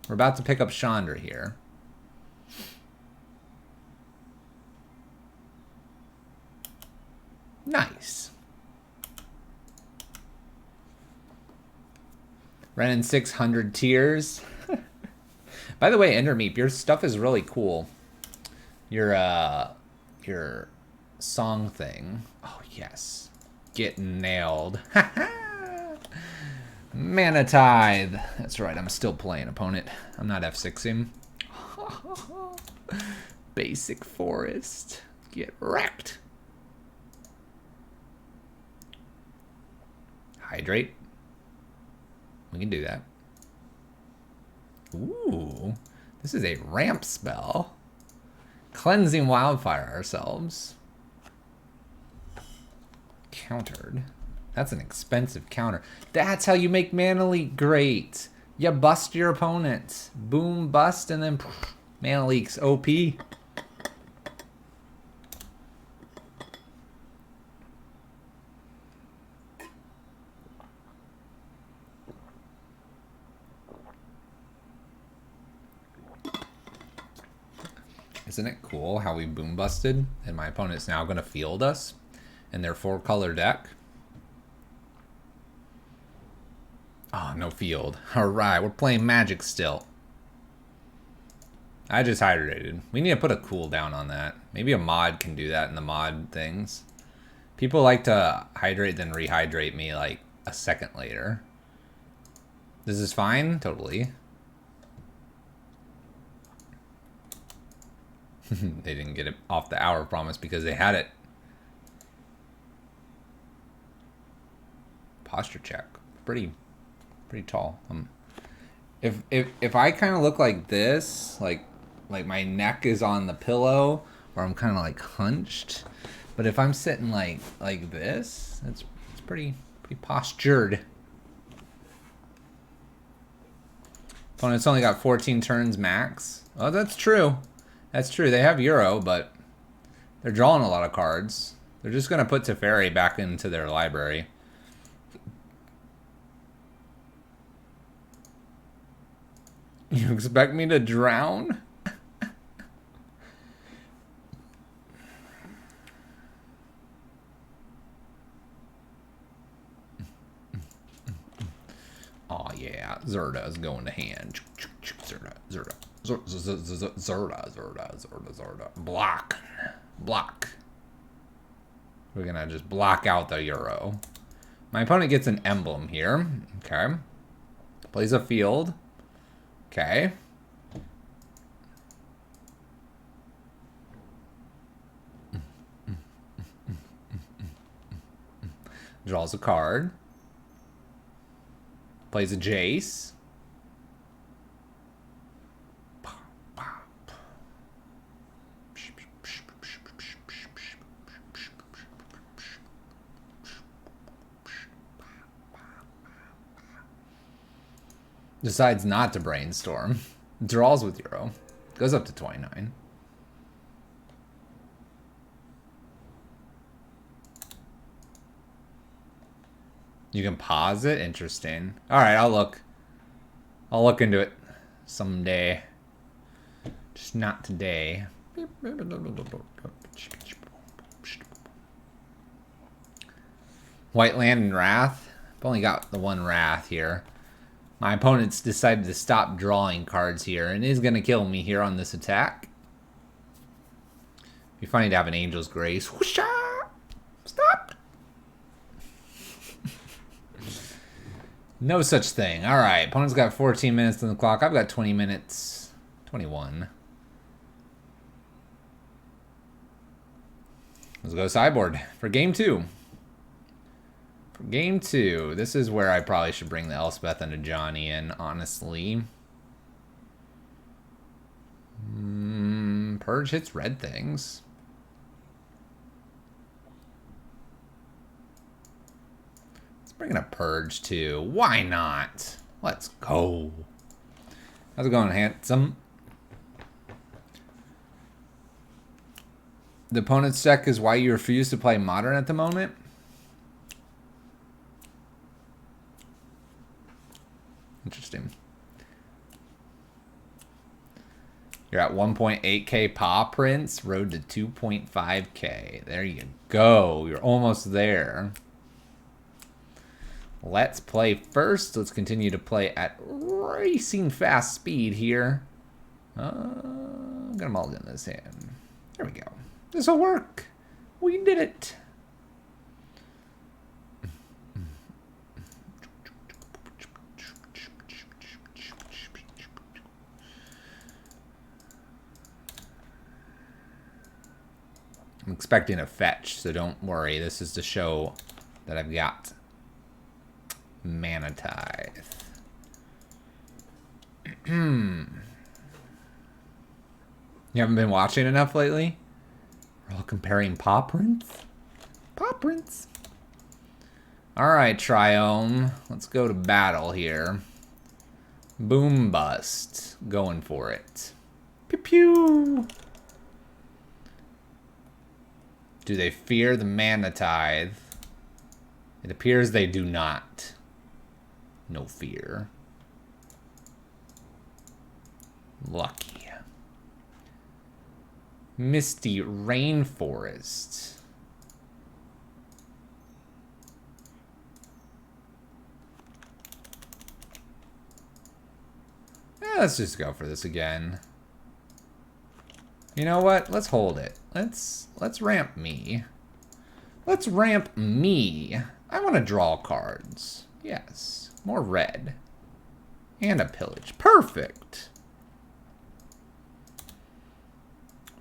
We're about to pick up Chandra here. Nice. Ren in 600 tiers. By the way, Endermeep, your stuff is really cool. Your song thing. Oh, yes. Get nailed. Mana Tithe. That's right, I'm still playing, opponent. I'm not F6ing. Basic forest. Get wrecked. Hydrate. We can do that. Ooh, this is a ramp spell. Cleansing Wildfire ourselves. Countered. That's an expensive counter. That's how you make Mana Leak great. You bust your opponent. Boom, bust, and then Mana Leak's OP. Isn't it cool how we boom busted and my opponent's now going to field us in their 4-color deck? Oh, no field. Alright, we're playing Magic still. I just hydrated. We need to put a cooldown on that. Maybe a mod can do that in the mod things. People like to hydrate then rehydrate me like a second later. This is fine? Totally. They didn't get it off the hour promise because they had it. Posture check. Pretty tall. If I kind of look like this, like my neck is on the pillow, or I'm kind of like hunched, but if I'm sitting like this, it's pretty postured. Opponent's only got 14 turns max. Oh, that's true. That's true. They have Euro, but they're drawing a lot of cards. They're just going to put Teferi back into their library. You expect me to drown? Oh yeah, Zirda is going to hand. Zirda. Block. We're gonna just block out the Euro. My opponent gets an emblem here. Okay. Plays a field. Okay. Draws a card. Plays a Jace. Decides not to brainstorm. Draws with 0. Goes up to 29. You can pause it? Interesting. Alright, I'll look. I'll look into it someday. Just not today. White land and Wrath. I've only got the one Wrath here. My opponent's decided to stop drawing cards here and is going to kill me here on this attack. It'd be funny to have an Angel's Grace. Whoosha! Stop! No such thing. Alright, opponent's got 14 minutes on the clock. I've got 20 minutes. 21. Let's go sideboard for game 2. For game 2, this is where I probably should bring the Elspeth and a Johnny in, honestly. Purge hits red things. Let's bring in a Purge too. Why not? Let's go. How's it going, handsome? The opponent's deck is why you refuse to play Modern at the moment? Interesting. You're at 1.8k paw prints, road to 2.5k. There you go. You're almost there. Let's play first. Let's continue to play at racing fast speed here. I'm gonna mulligan this hand. There we go. This will work. We did it. I'm expecting a fetch, so don't worry. This is to show that I've got Mana Tithe. You haven't been watching enough lately? We're all comparing paw prints? Paw prints. Alright, Triome. Let's go to battle here. Boom bust. Going for it. Pew pew. Do they fear the Mana Tithe? It appears they do not. No fear. Lucky. Misty Rainforest. Let's just go for this again. You know what? Let's hold it. Let's ramp me. Let's ramp me. I want to draw cards. Yes. More red. And a pillage. Perfect.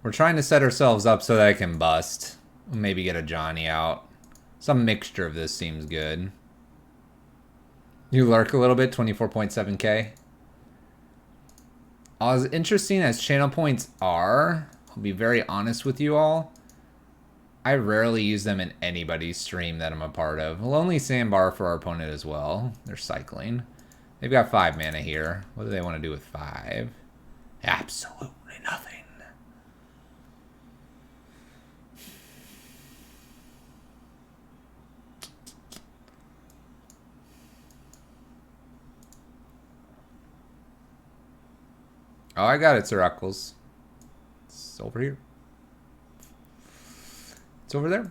We're trying to set ourselves up so that I can bust. Maybe get a Johnny out. Some mixture of this seems good. You lurk a little bit, 24.7k. As interesting as channel points are, I'll be very honest with you all, I rarely use them in anybody's stream that I'm a part of. Lonely Sandbar for our opponent as well. They're cycling. They've got 5 mana here. What do they want to do with 5? Absolutely nothing. Oh, I got it, Sir Eccles. It's over here. It's over there.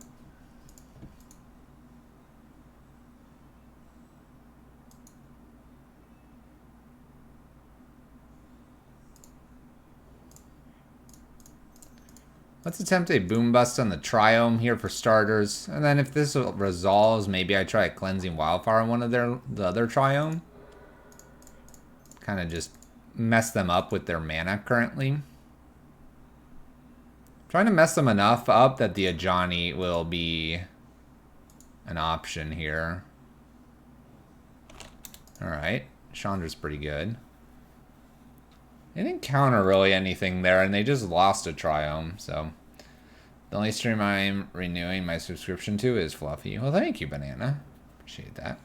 Let's attempt a Boom Bust on the Triome here for starters. And then if this resolves, maybe I try a Cleansing Wildfire on one of the other Triome. Kind of just mess them up with their mana currently. Trying to mess them enough up that the Ajani will be an option here. Alright, Chandra's pretty good. They didn't counter really anything there, and they just lost a Triome, so... The only stream I'm renewing my subscription to is Fluffy. Well, thank you, Banana. Appreciate that.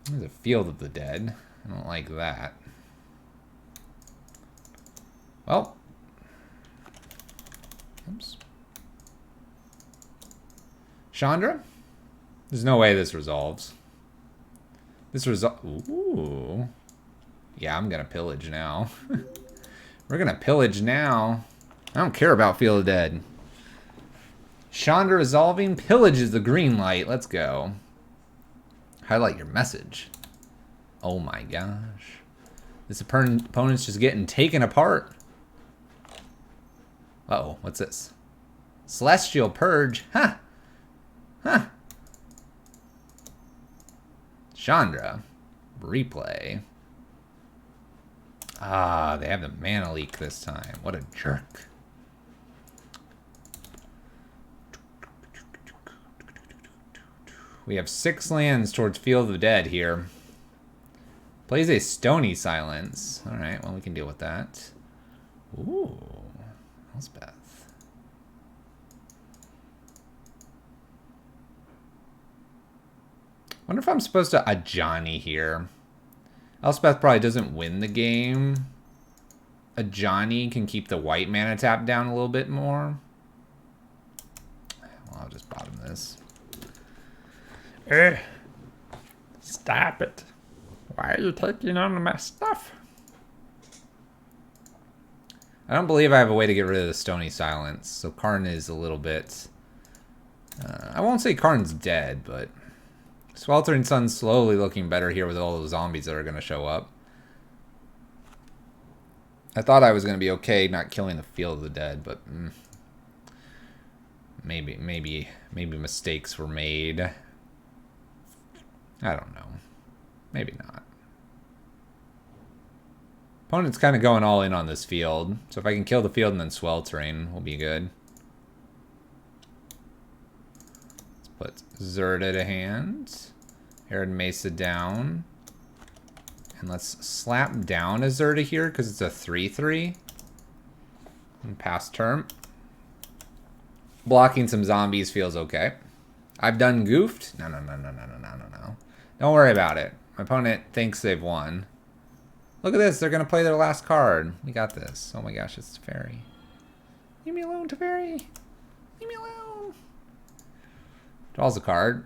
There's a Field of the Dead. I don't like that. Well. Oops. Chandra? There's no way this resolves. Ooh. Yeah, I'm gonna pillage now. We're gonna pillage now. I don't care about Field of Dead. Chandra resolving. Pillage is the green light. Let's go. Highlight your message. Oh my gosh. This opponent's just getting taken apart. Uh-oh, what's this? Celestial Purge. Huh. Huh. Chandra. Replay. Ah, they have the mana leak this time. What a jerk. We have 6 lands towards Field of the Dead here. Plays a Stony Silence. Alright, well, we can deal with that. Ooh. Elspeth. Wonder if I'm supposed to Ajani here. Elspeth probably doesn't win the game. Ajani can keep the white mana tap down a little bit more. Well, I'll just bottom this. Stop it. Why are you taking on my stuff? I don't believe I have a way to get rid of the Stony Silence, so Karn is a little bit... I won't say Karn's dead, but... Sweltering Sun's slowly looking better here with all the zombies that are going to show up. I thought I was going to be okay not killing the Field of the Dead, but... Maybe mistakes were made. I don't know. Maybe not. Opponent's kind of going all in on this field. So if I can kill the field and then Sweltering, we'll be good. Let's put Zirda to hand. Arid Mesa down. And let's slap down a Zirda here because it's a 3/3. And pass turn. Blocking some zombies feels okay. I've done goofed. No. Don't worry about it. My opponent thinks they've won. Look at this. They're going to play their last card. We got this. Oh my gosh, it's Teferi. Leave me alone, Teferi. Leave me alone. Draws a card.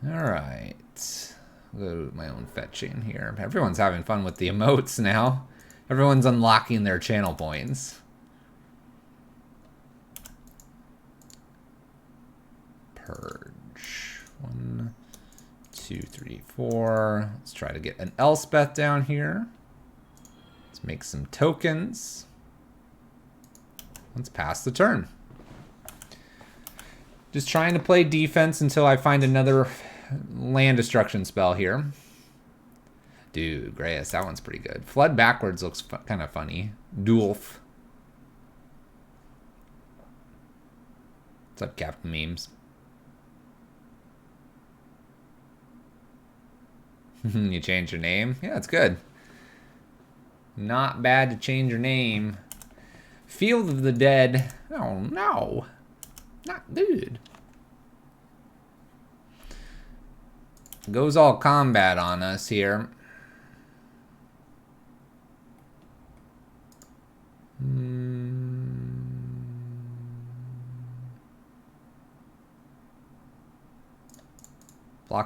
Alright. Go to my own fetching here. Everyone's having fun with the emotes now. Everyone's unlocking their channel points. Purge. 1, 2, 3, 4. Let's try to get an Elspeth down here. Let's make some tokens. Let's pass the turn. Just trying to play defense until I find another land destruction spell here. Dude, Grayus, that one's pretty good. Flood backwards looks kind of funny. Dulf. What's up, Captain Memes? You changed your name? Yeah, that's good. Not bad to change your name. Field of the Dead. Oh, no. Not good. Goes all combat on us here.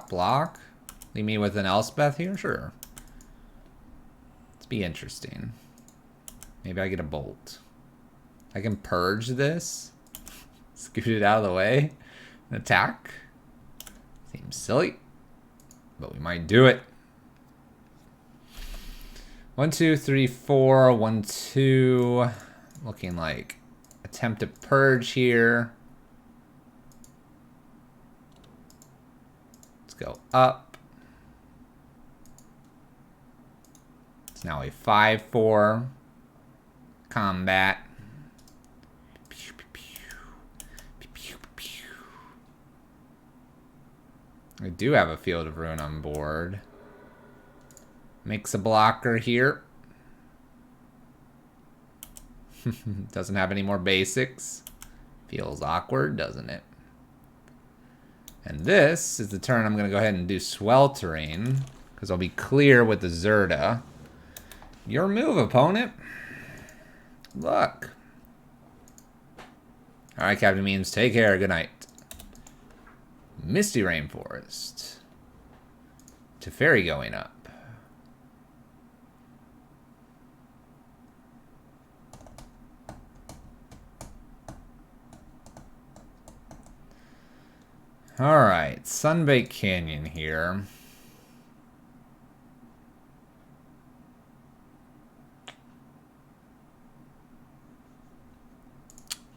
Block. Leave me with an Elspeth here? Sure. Let's be interesting. Maybe I get a bolt. I can purge this. Scoot it out of the way. And attack. Seems silly, but we might do it. 1, 2, 3, 4. 1, 2. Looking like attempt to purge here. Let's go up. It's now a 5-4 combat. I do have a Field of Ruin on board. Makes a blocker here. Doesn't have any more basics. Feels awkward, doesn't it? And this is the turn I'm going to go ahead and do Sweltering, because I'll be clear with the Zirda. Your move, opponent. Look. Alright, Captain Means, take care. Good night. Misty Rainforest. Teferi going up. Alright, Sunbaked Canyon here.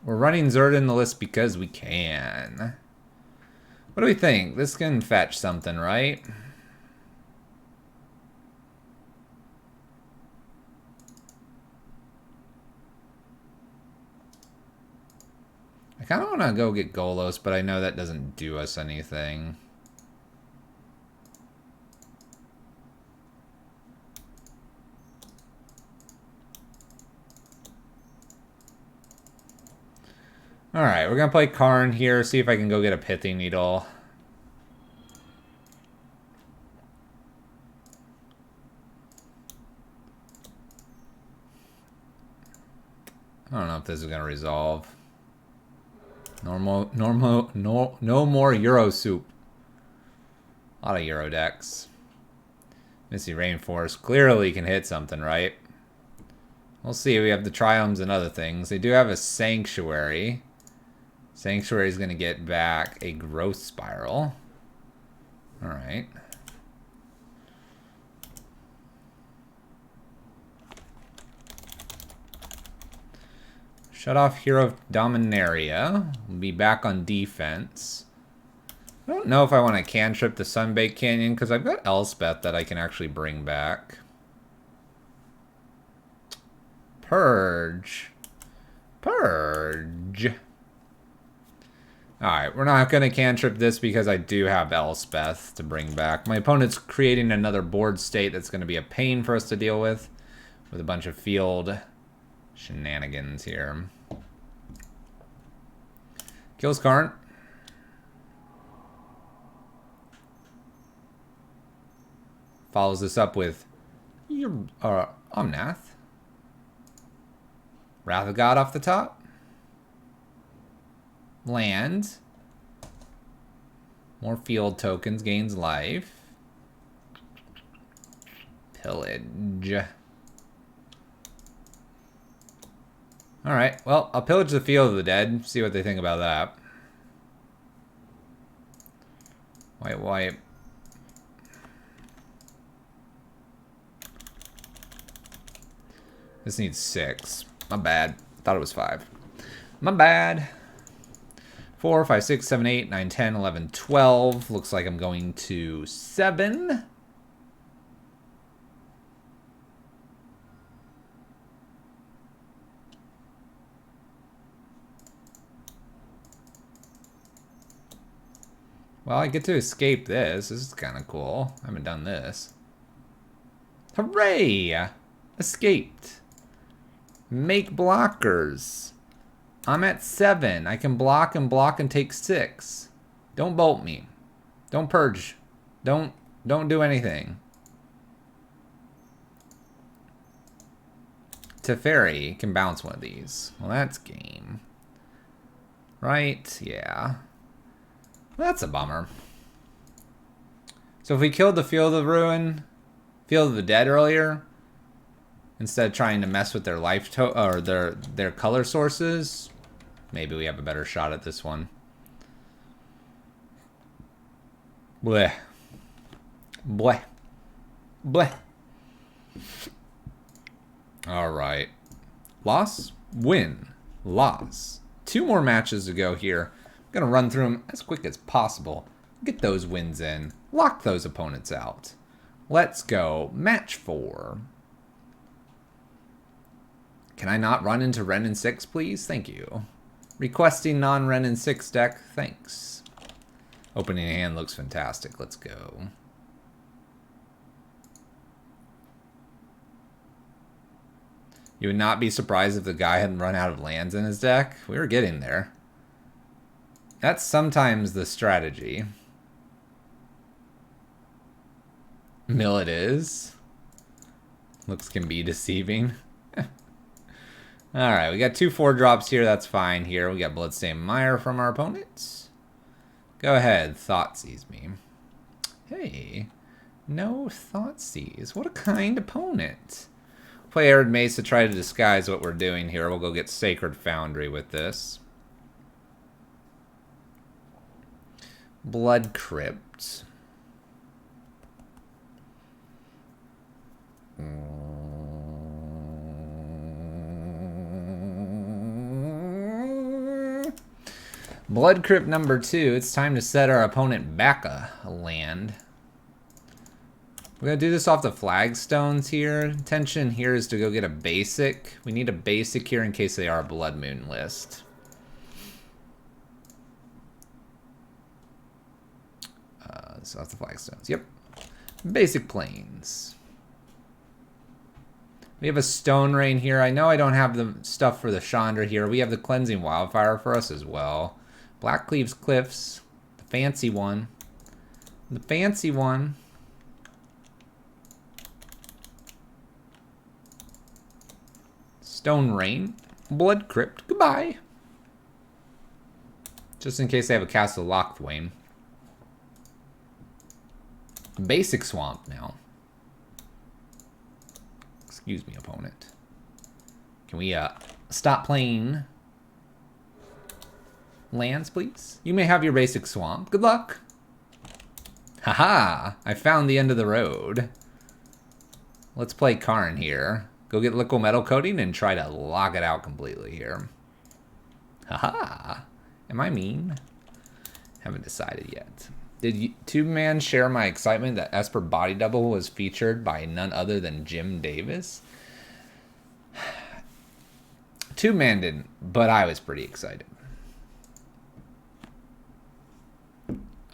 We're running Zirda in the list because we can. What do we think? This can fetch something, right? I kind of want to go get Golos, but I know that doesn't do us anything. Alright, we're going to play Karn here, see if I can go get a Pithing Needle. I don't know if this is going to resolve. No more Euro Soup. A lot of Euro decks. Misty Rainforest clearly can hit something, right? We'll see. We have the Triomes and other things. They do have a Sanctuary. Sanctuary is going to get back a Growth Spiral. Alright. Shut off Hero Dominaria. We'll be back on defense. I don't know if I want to cantrip the Sunbaked Canyon because I've got Elspeth that I can actually bring back. Purge. Purge. Alright, we're not going to cantrip this because I do have Elspeth to bring back. My opponent's creating another board state that's going to be a pain for us to deal with a bunch of field shenanigans here. Kills Karn. Follows this up with Omnath. Wrath of God off the top. Land. More field tokens, gains life. Pillage. Alright, well, I'll pillage the Field of the Dead, see what they think about that. White, white. This needs 6. My bad. Thought it was 5. My bad. 4, 5, 6, 7, 8, 9, 10, 11, 12. Looks like I'm going to 7. Well, I get to escape this. This is kind of cool. I haven't done this. Hooray! Escaped. Make blockers. I'm at 7. I can block and take 6. Don't bolt me. Don't purge. Don't do anything. Teferi can bounce one of these. Well, that's game. Right? Yeah. That's a bummer. So if we killed the Field of Ruin, Field of the Dead earlier, instead of trying to mess with their life or their color sources, maybe we have a better shot at this one. Bleh. Bleh. Bleh. All right. Loss, win, loss. 2 more matches to go here. I'm going to run through them as quick as possible. Get those wins in. Lock those opponents out. Let's go. Match 4. Can I not run into Ren and 6, please? Thank you. Requesting non-Ren and 6 deck. Thanks. Opening hand looks fantastic. Let's go. You would not be surprised if the guy hadn't run out of lands in his deck. We were getting there. That's sometimes the strategy. Mill it is. Looks can be deceiving. Alright, we got 2 4-drops here. That's fine here. We got Bloodstained Mire from our opponents. Go ahead. Thoughtseize me. Hey. No Thoughtseize. What a kind opponent. Play Arid Mace to try to disguise what we're doing here. We'll go get Sacred Foundry with this. Blood Crypt. Blood Crypt number 2. It's time to set our opponent back a land. We're going to do this off the flagstones here. Intention here is to go get a basic. We need a basic here in case they are a Blood Moon list. So off the flagstones. Yep. Basic plains. We have a Stone Rain here. I know I don't have the stuff for the Chandra here. We have the Cleansing Wildfire for us as well. Blackcleave's Cliffs. The fancy one. The fancy one. Stone Rain. Blood Crypt. Goodbye. Just in case they have a Castle Lochthwain. Basic Swamp now. Excuse me, opponent. Can we stop playing lands, please? You may have your basic swamp. Good luck. Haha! I found the end of the road. Let's play Karn here. Go get Liquid Metal Coating and try to lock it out completely here. Haha! Am I mean? Haven't decided yet. Did Two-Man share my excitement that Esper Body Double was featured by none other than Jim Davis? Two-Man didn't, but I was pretty excited.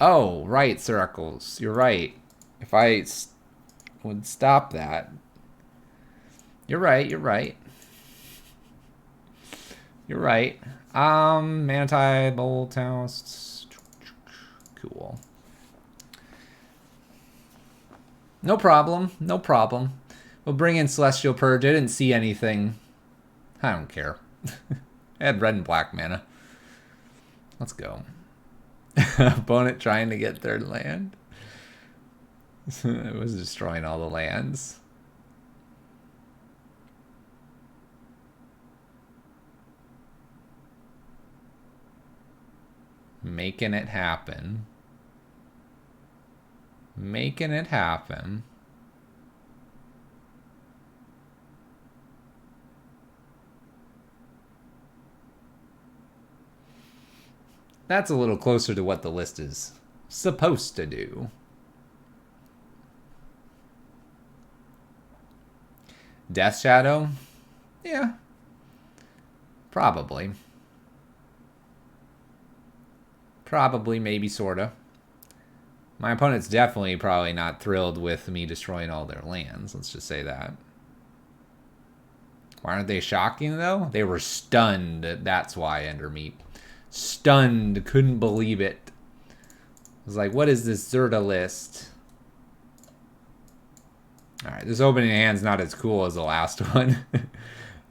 Oh, right, Sir Eccles. You're right. If I would stop that. You're right, you're right. You're right. Manatide, Bolt House. Cool. No problem. No problem. We'll bring in Celestial Purge. I didn't see anything. I don't care. I had red and black mana. Let's go. Opponent trying to get third land. It was destroying all the lands. Making it happen. Making it happen. That's a little closer to what the list is supposed to do. Death Shadow? Yeah. Probably. Probably, maybe, sorta. My opponent's definitely probably not thrilled with me destroying all their lands. Let's just say that. Why aren't they shocking, though? They were stunned. That's why, Endermeat. Stunned. Couldn't believe it. I was like, what is this Zirda list? Alright, this opening hand's not as cool as the last one.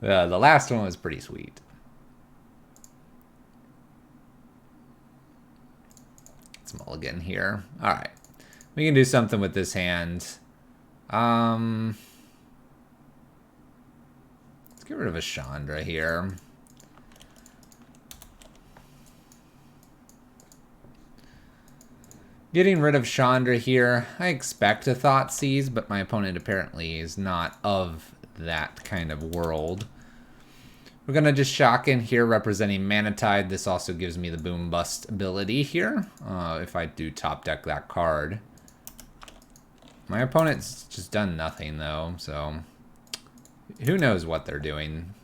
The last one was pretty sweet. Let's mulligan here. Alright. We can do something with this hand. Let's get rid of a Chandra here. Getting rid of Chandra here. I expect a Thoughtseize, but my opponent apparently is not of that kind of world. We're going to just shock in here representing Manatide. This also gives me the Boom Bust ability here if I do top deck that card. My opponent's just done nothing though, so who knows what they're doing.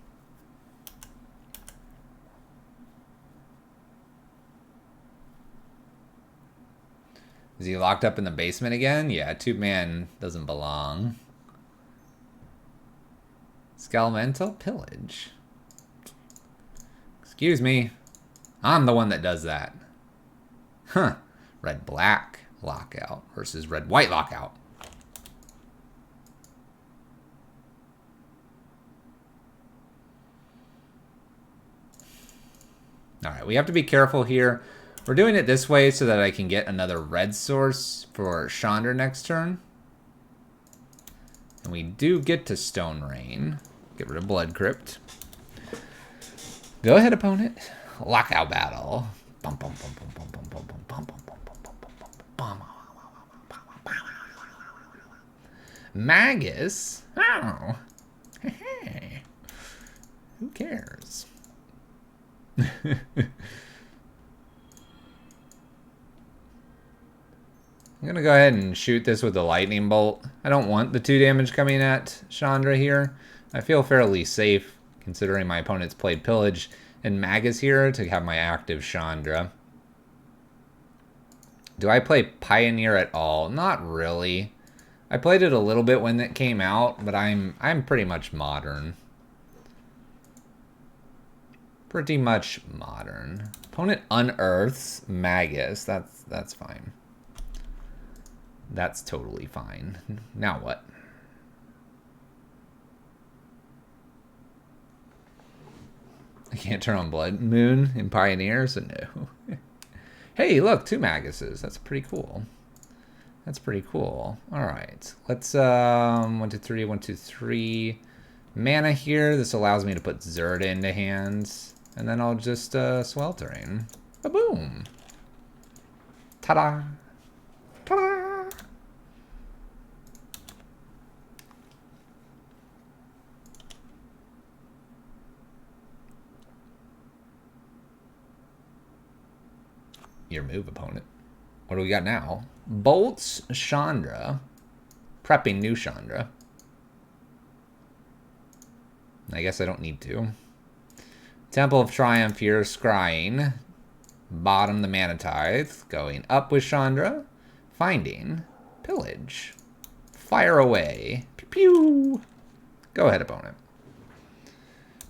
Is he locked up in the basement again? Yeah, 2-man doesn't belong. Skelemental Pillage. Excuse me. I'm the one that does that. Huh. Red-black Lockout versus red-white Lockout. Alright, we have to be careful here. We're doing it this way so that I can get another red source for Chandra next turn. And we do get to Stone Rain. Get rid of Blood Crypt. Go ahead, opponent. Lockout battle. Magus? Oh. Who cares? I'm going to go ahead and shoot this with the lightning bolt. I don't want the 2 damage coming at Chandra here. I feel fairly safe considering my opponent's played Pillage and Magus here to have my active Chandra. Do I play Pioneer at all? Not really. I played it a little bit when it came out, but I'm pretty much modern. Pretty much modern. Opponent unearths Magus. That's fine. That's totally fine. Now what? I can't turn on Blood Moon in Pioneer, so no. Hey, look, 2 Maguses. That's pretty cool. That's pretty cool. All right, let's 1, 2, 3, 1, 2, 3 mana here. This allows me to put Zirda into hands, and then I'll just Sweltering. Ba-boom! Ta-da! Ta-da! Your move, opponent. What do we got now? Bolts Chandra. Prepping new Chandra. I guess I don't need to. Temple of Triumph here, scrying. Bottom the Mana Tithe. Going up with Chandra. Finding. Pillage. Fire away. Pew pew. Go ahead, opponent.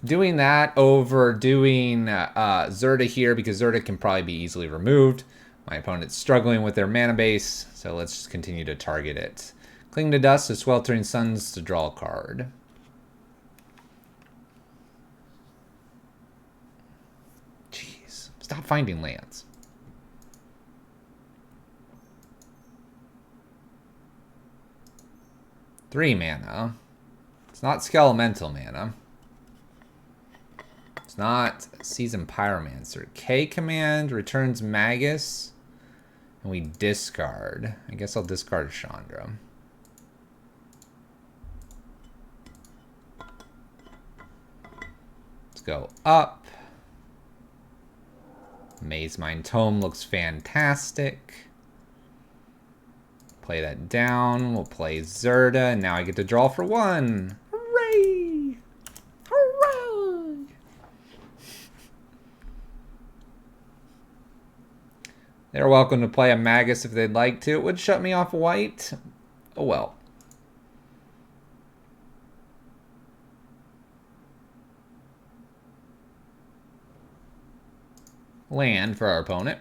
Doing that over doing Zirda here because Zirda can probably be easily removed. My opponent's struggling with their mana base, so let's just continue to target it. Cling to Dust to Sweltering Suns to draw a card. Jeez, stop finding lands. Three mana. It's not Skelemental mana. It's not Seasoned Pyromancer. K command returns Magus, and we discard. I guess I'll discard Chandra. Let's go up. Mazemind Tome looks fantastic. Play that down. We'll play Zirda, and now I get to draw for 1. Hooray! Hooray! They're welcome to play a Magus if they'd like to. It would shut me off white. Oh well. Land for our opponent.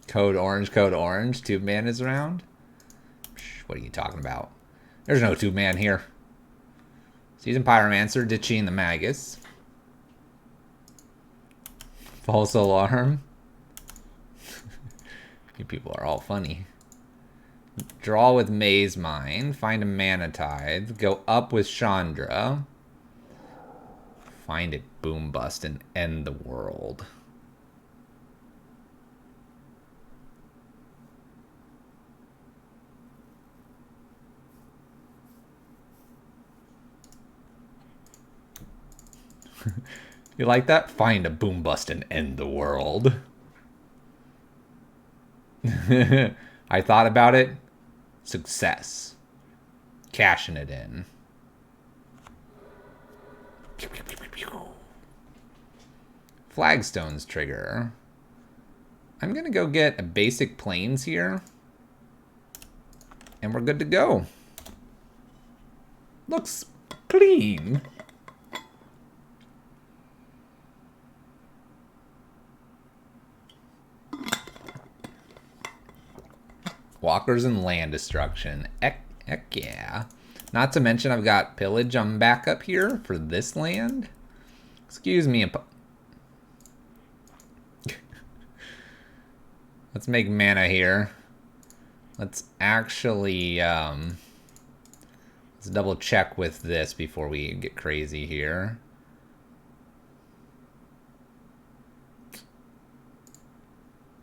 Code orange. 2 mana's around. What are you talking about? There's no 2-man here. Seasoned Pyromancer ditching the Magus. False alarm. You people are all funny. Draw with Mazemind. Find a Mana Tithe. Go up with Chandra. Find it, Boom Bust, and end the world. You like that? Find a boom bust and end the world. I thought about it. Success. Cashing it in. Flagstones trigger. I'm going to go get a basic plains here. And we're good to go. Looks clean. Walkers and land destruction. Heck yeah. Not to mention I've got pillage on backup here for this land. Excuse me. Let's make mana here. Let's actually let's double check with this before we get crazy here.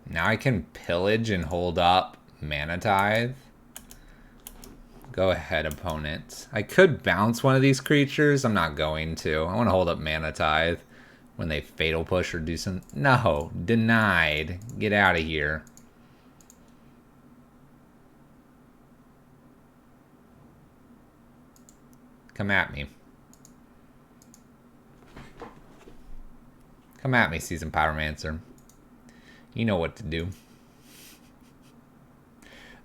Now I can pillage and hold up Mana Tithe. Go ahead, opponent. I could bounce one of these creatures. I'm not going to. I want to hold up Mana Tithe when they Fatal Push or do some... No, denied. Get out of here. Come at me. Come at me, Seasoned Pyromancer. You know what to do.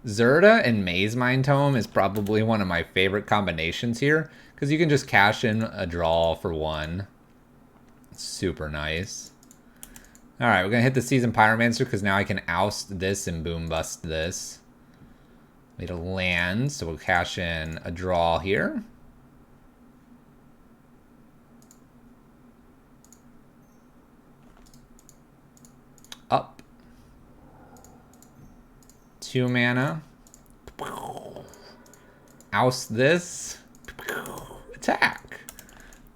Zirda and Mazemind Tome is probably one of my favorite combinations here, because you can just cash in a draw for one. Super nice. Alright, we're going to hit the Seasoned Pyromancer, because now I can oust this and boom bust this. Need a land, so we'll cash in a draw here. Up. 2 mana. Oust this. Attack.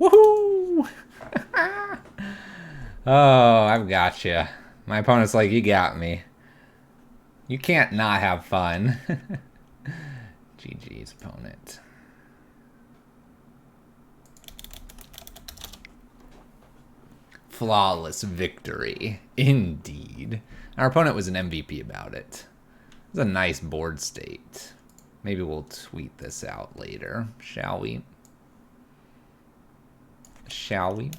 Woohoo! Oh, I've got you. My opponent's like, you got me. You can't not have fun. GG's opponent. Flawless victory. Indeed. Our opponent was an MVP about it. It's a nice board state. Maybe we'll tweet this out later, shall we? Shall we?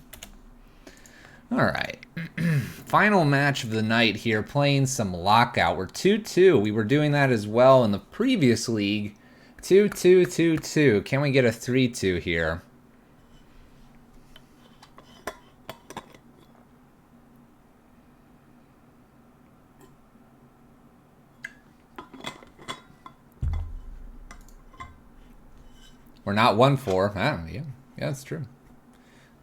All right. Final match of the night here, playing some Lockout. We're 2-2. We were doing that as well in the previous league. 2-2, 2-2. Can we get a 3-2 here? We're not 1-4. Yeah, that's true.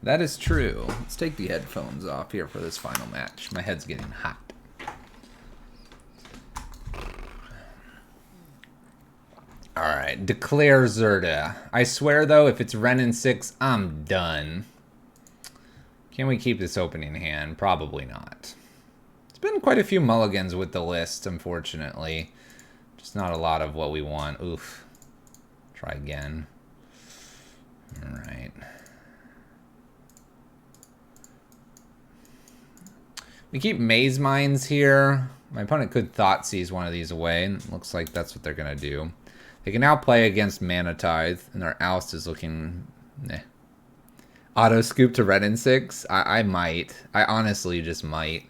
That is true. Let's take the headphones off here for this final match. My head's getting hot. Alright, declare Zirda. I swear, though, if it's Ren and 6, I'm done. Can we keep this opening hand? Probably not. It's been quite a few mulligans with the list, unfortunately. Just not a lot of what we want. Oof. Try again. Alright. We keep Mazeminds here. My opponent could Thoughtseize one of these away, and it looks like that's what they're going to do. They can now play against Mana Tithe, and their oust is looking... Auto Scoop to Red and 6? I might. I honestly just might.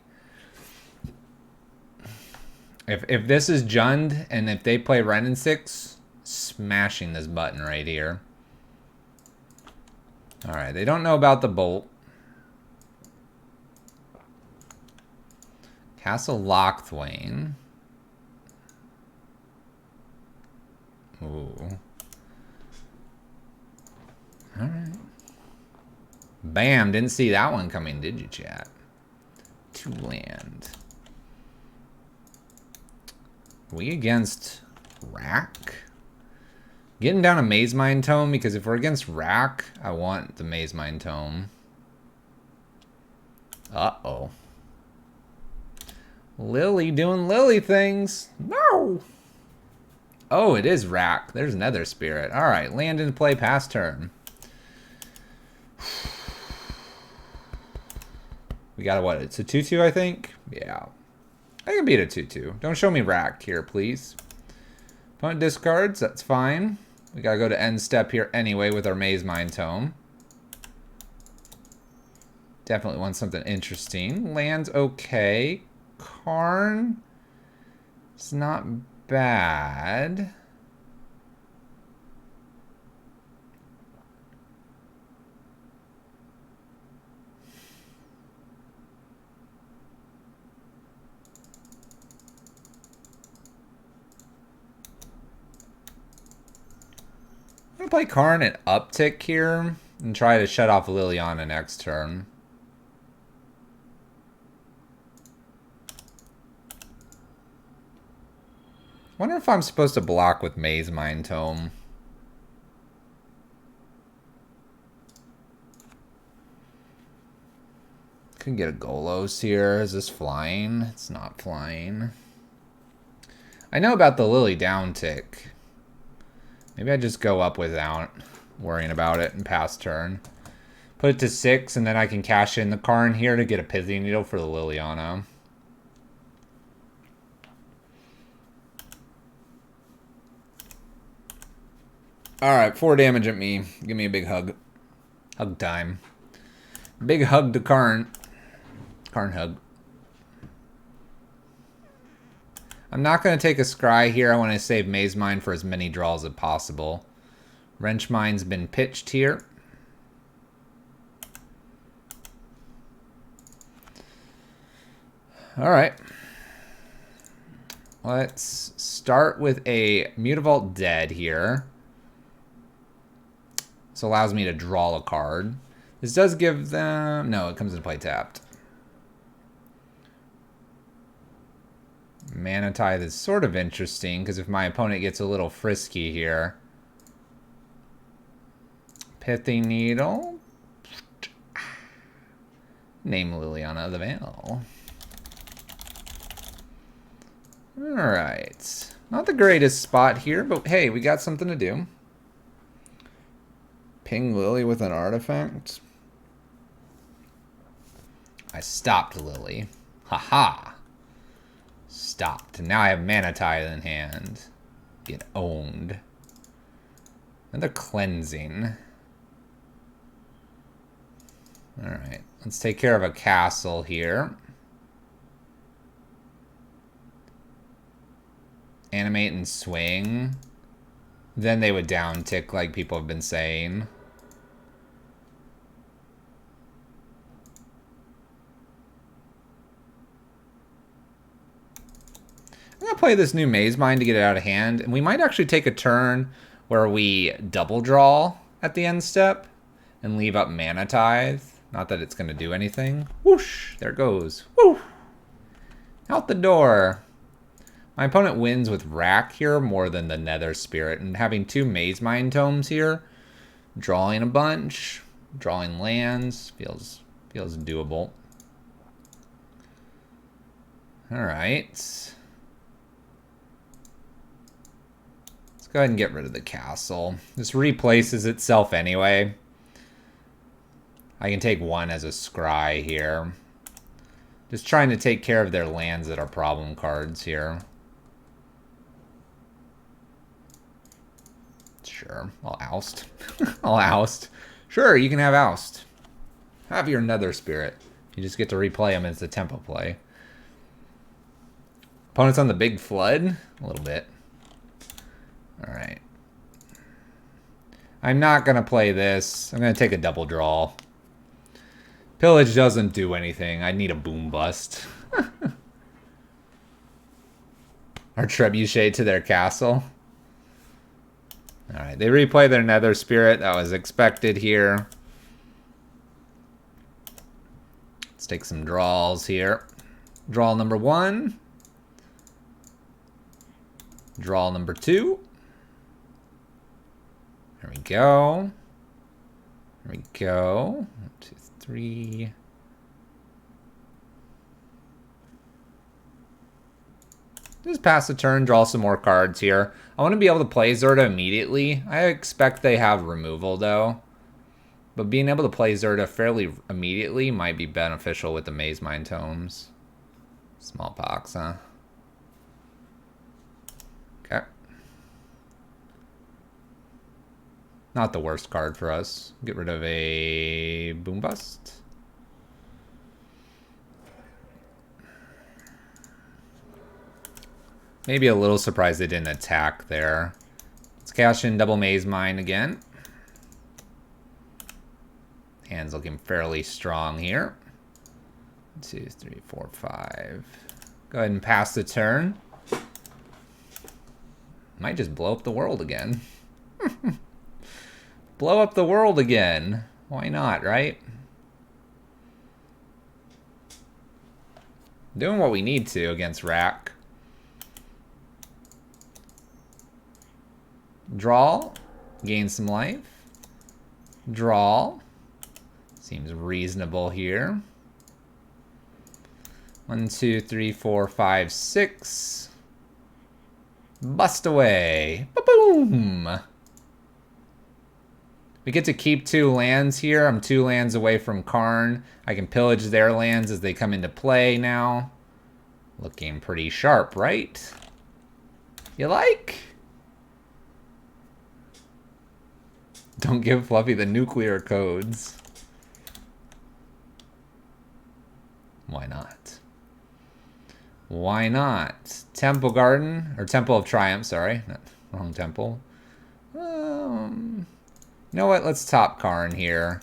If this is Jund, and if they play Ren and 6, smashing this button right here. Alright, they don't know about the Bolt. Castle Lochthwain. Ooh. Alright. Bam, didn't see that one coming, did you, chat? 2 land. We against Rack? Getting down a Mazemind Tome, because if we're against Rack, I want the Mazemind Tome. Uh-oh. Lily doing Lily things. No! Oh, it is Rack. There's Nether Spirit. Alright, land and play past turn. We got a what? It's a 2-2, I think? Yeah. I can beat a 2-2. Don't show me racked here, please. Opponent discards, that's fine. We gotta go to end step here anyway with our Mazemind Tome. Definitely want something interesting. Land's okay. Karn. It's not bad. I'm gonna play Karn at uptick here and try to shut off Liliana next turn. Wonder if I'm supposed to block with Mazemind Tome. Could get a Golos here. Is this flying? It's not flying. I know about the Lily down tick. Maybe I just go up without worrying about it and pass turn. Put it to 6, and then I can cash in the Karn here to get a Pithing Needle for the Liliana. Alright, 4 damage at me. Give me a big hug. Hug time. Big hug to Karn. Karn hug. I'm not going to take a Scry here. I want to save Mazemind for as many draws as possible. Wrenchmind's been pitched here. Alright. Let's start with a Mutavault Dead here. This allows me to draw a card. This does give them... No, it comes into play tapped. Mana Tithe is sort of interesting, because if my opponent gets a little frisky here... Pithing Needle. Name Liliana the Veil. Alright. Not the greatest spot here, but hey, we got something to do. Ping Lily with an artifact. I stopped Lily. Haha. Stopped. And now I have Mana Tithe in hand. Get owned. Another cleansing. Alright. Let's take care of a castle here. Animate and swing. Then they would down tick like people have been saying. I'm going to play this new Mazemind to get it out of hand. And we might actually take a turn where we double draw at the end step and leave up Mana Tithe. Not that it's going to do anything. Whoosh! There it goes. Woo! Out the door. My opponent wins with Rack here more than the Nether Spirit. And having 2 Mazemind Tomes here, drawing a bunch, drawing lands, feels doable. Alright. Let's go ahead and get rid of the castle. This replaces itself anyway. I can take 1 as a scry here. Just trying to take care of their lands that are problem cards here. Sure, I'll oust. I'll oust. Sure, you can have oust. Have your Nether Spirit. You just get to replay them as a tempo play. Opponents on the Big Flood? A little bit. Alright. I'm not going to play this. I'm going to take a double draw. Pillage doesn't do anything. I need a boom bust. Or trebuchet to their castle. Alright, they replay their Nether Spirit. That was expected here. Let's take some draws here. Draw number 1. Draw number 2. There we go. There we go. 1, 2, 3. Just pass the turn, draw some more cards here. I want to be able to play Zirda immediately. I expect they have removal, though. But being able to play Zirda fairly immediately might be beneficial with the Mazemind tomes. Smallpox, huh? Okay. Not the worst card for us. Get rid of a Boom Bust. Maybe a little surprised they didn't attack there. Let's cash in double Mazemind again. Hand's looking fairly strong here. 2, 3, 4, 5. Go ahead and pass the turn. Might just blow up the world again. Blow up the world again. Why not, right? Doing what we need to against Rack. Draw. Gain some life. Draw. Seems reasonable here. 1, 2, 3, 4, 5, 6. Bust away. Ba-boom! We get to keep 2 lands here. I'm 2 lands away from Karn. I can pillage their lands as they come into play now. Looking pretty sharp, right? You like? Don't give Fluffy the nuclear codes. Why not? Why not? Temple Garden, or Temple of Triumph, sorry. Wrong temple. You know what? Let's top Karn here.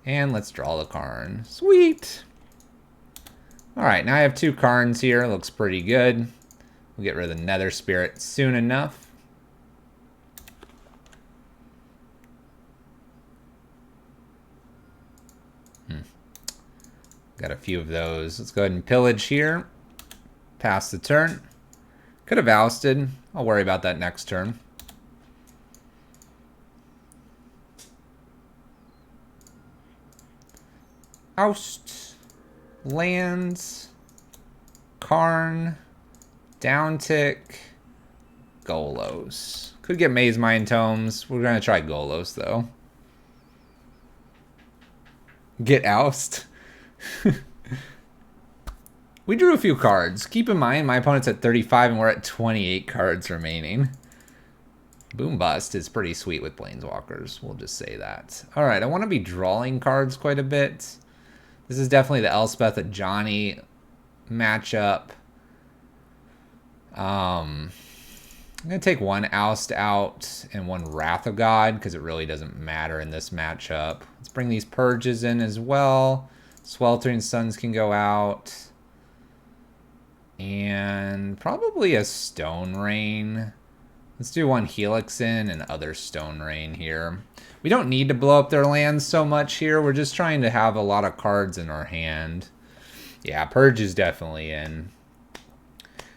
And let's draw the Karn. Sweet! Alright, now I have 2 Karns here. Looks pretty good. We'll get rid of the Nether Spirit soon enough. Got a few of those. Let's go ahead and pillage here. Pass the turn. Could have ousted. I'll worry about that next turn. Oust. Lands. Karn. Downtick. Golos. Could get Mazemind tomes. We're going to try Golos, though. Get oust. We drew a few cards. Keep in mind, my opponent's at 35 and we're at 28 cards remaining. Boom Bust is pretty sweet with Planeswalkers. We'll just say that. Alright, I want to be drawing cards quite a bit. This is definitely the Elspeth and Johnny matchup. I'm going to take 1 Oust out and 1 Wrath of God because it really doesn't matter in this matchup. Let's bring these Purges in as well. Sweltering Suns can go out. And probably a Stone Rain. Let's do 1 Helix in and other Stone Rain here. We don't need to blow up their lands so much here. We're just trying to have a lot of cards in our hand. Yeah, Purge is definitely in.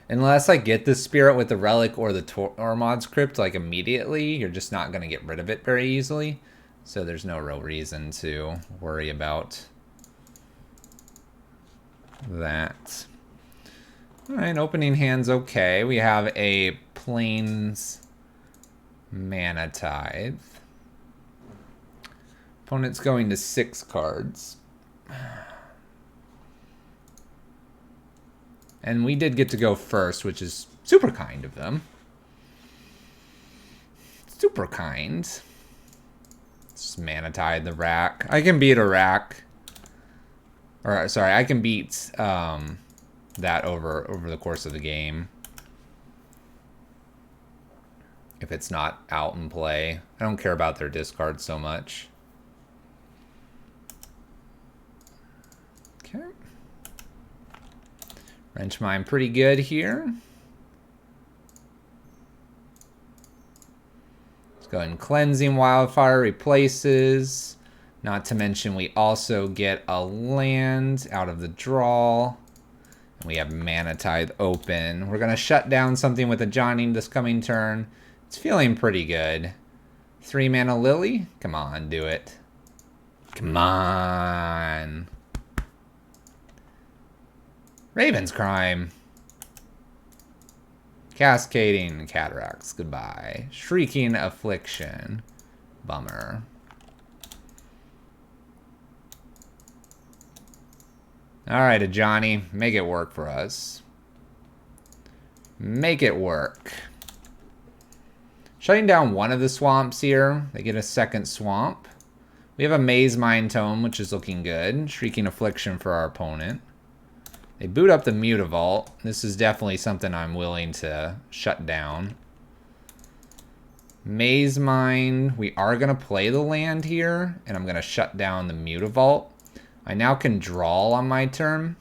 Unless I get the Spirit with the Relic or the Tormod's Crypt like immediately, you're just not going to get rid of it very easily. So there's no real reason to worry about that. Alright, opening hand's okay. We have a Plains Mana Tithe. Opponent's going to 6 cards. And we did get to go first, which is super kind of them. Super kind. Just Mana Tithe the Rack. I can beat a Rack. Or, sorry, I can beat that over the course of the game. If it's not out in play. I don't care about their discard so much. Okay. Wrench Mine pretty good here. Let's go ahead and Cleansing Wildfire replaces. Not to mention we also get a land out of the draw. We have Mana Tithe open. We're going to shut down something with a Johnny this coming turn. It's feeling pretty good. 3 mana Lily? Come on, do it. Come on. Raven's Crime. Cascading Cataracts. Goodbye. Shrieking Affliction. Bummer. All right, Johnny, make it work for us. Make it work. Shutting down one of the swamps here. They get a second swamp. We have a Mazemind Tome, which is looking good. Shrieking Affliction for our opponent. They boot up the Mutavault. This is definitely something I'm willing to shut down. Mazemind. We are going to play the land here, and I'm going to shut down the Mutavault. I now can draw on my turn.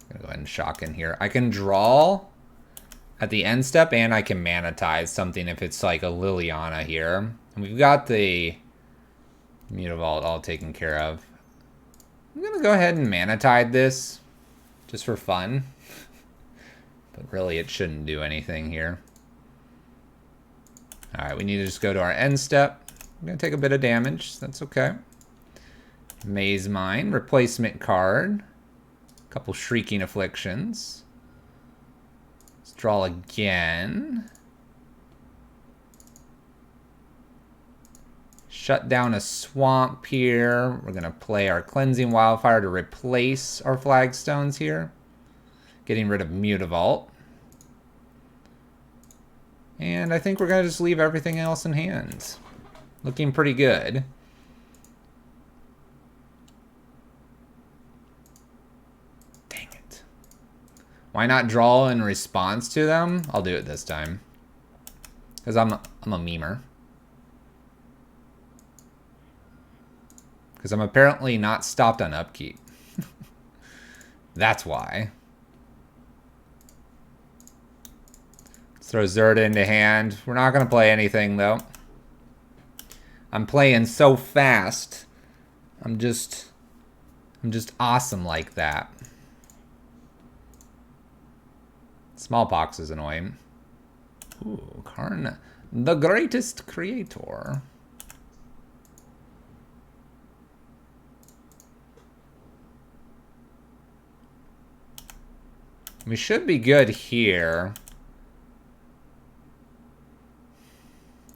I'm going to go ahead and shock in here. I can draw at the end step, and I can Manatize something if it's like a Liliana here. And we've got the Mutavault all taken care of. I'm going to go ahead and Manatide this just for fun. But really, it shouldn't do anything here. Alright, we need to just go to our end step. I'm going to take a bit of damage. That's okay. Mazemind, replacement card. A couple Shrieking Afflictions. Let's draw again. Shut down a swamp here. We're going to play our Cleansing Wildfire to replace our flagstones here. Getting rid of Mutavault. And I think we're going to just leave everything else in hand. Looking pretty good. Dang it. Why not draw in response to them? I'll do it this time. Because I'm a memer. Because I'm apparently not stopped on upkeep. That's why. Let's throw Zirda into hand. We're not going to play anything, though. I'm playing so fast. I'm just awesome like that. Smallpox is annoying. Ooh, Karn, the greatest creator. We should be good here.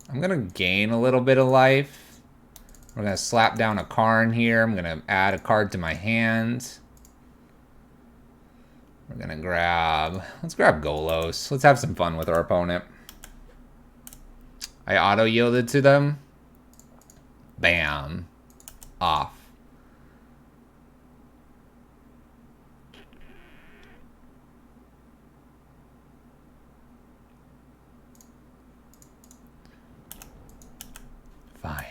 I'm going to gain a little bit of life. We're going to slap down a Karn here. I'm going to add a card to my hand. We're going to grab... Let's grab Golos. Let's have some fun with our opponent. I auto-yielded to them. Bam. Off. Fine.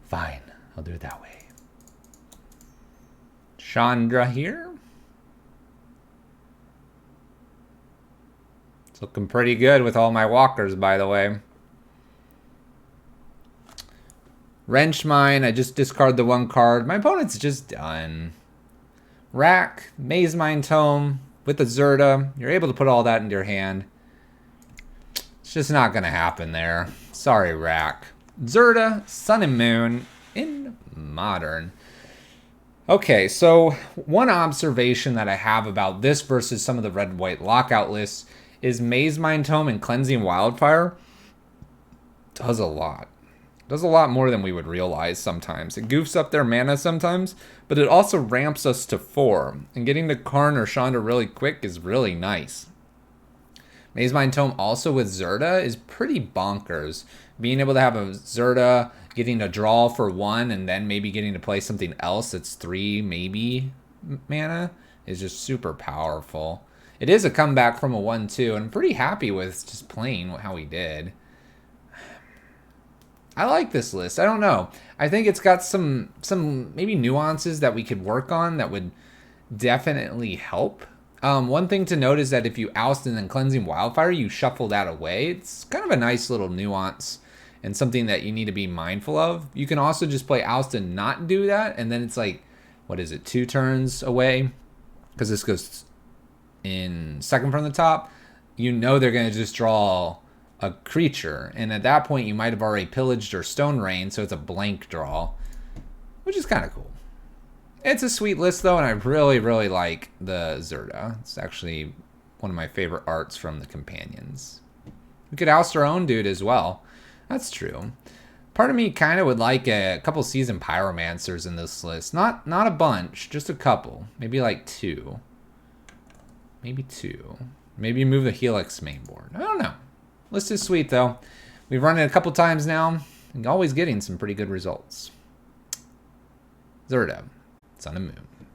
Fine. I'll do it that way. Chandra here. It's looking pretty good with all my walkers, by the way. Wrench mine. I just discard the one card. My opponent's just done. Rack. Mazemind Tome. With the Zirda. You're able to put all that into your hand. It's just not going to happen there. Sorry, Rack. Zirda, Sun and Moon in Modern. Okay, so one observation that I have about this versus some of the red-white lockout lists is Mazemind Tome and Cleansing Wildfire does a lot. Does a lot more than we would realize sometimes. It goofs up their mana sometimes, but it also ramps us to 4. And getting the Karn or Chandra really quick is really nice. Mazemind Tome also with Zirda is pretty bonkers. Being able to have a Zirda, getting a draw for 1, and then maybe getting to play something else that's 3 maybe mana is just super powerful. It is a comeback from a 1-2, and I'm pretty happy with just playing how he did. I like this list. I don't know. I think it's got some maybe nuances that we could work on that would definitely help. One thing to note is that if you oust and then Cleansing Wildfire, you shuffle that away. It's kind of a nice little nuance and something that you need to be mindful of. You can also just play oust and not do that, and then it's like, what is it, 2 turns away? Because this goes in second from the top. You know they're going to just draw a creature, and at that point you might have already pillaged or stone rain, so it's a blank draw, which is kind of cool. It's a sweet list, though, and I really, really like the Zirda. It's actually one of my favorite arts from the Companions. We could oust our own dude as well. That's true. Part of me kind of would like a couple Seasoned Pyromancers in this list. Not a bunch, just a couple. Maybe like 2. Maybe 2. Maybe move the Helix main board. I don't know. List is sweet though. We've run it a couple times now, and always getting some pretty good results. Zirda, Sun and Moon.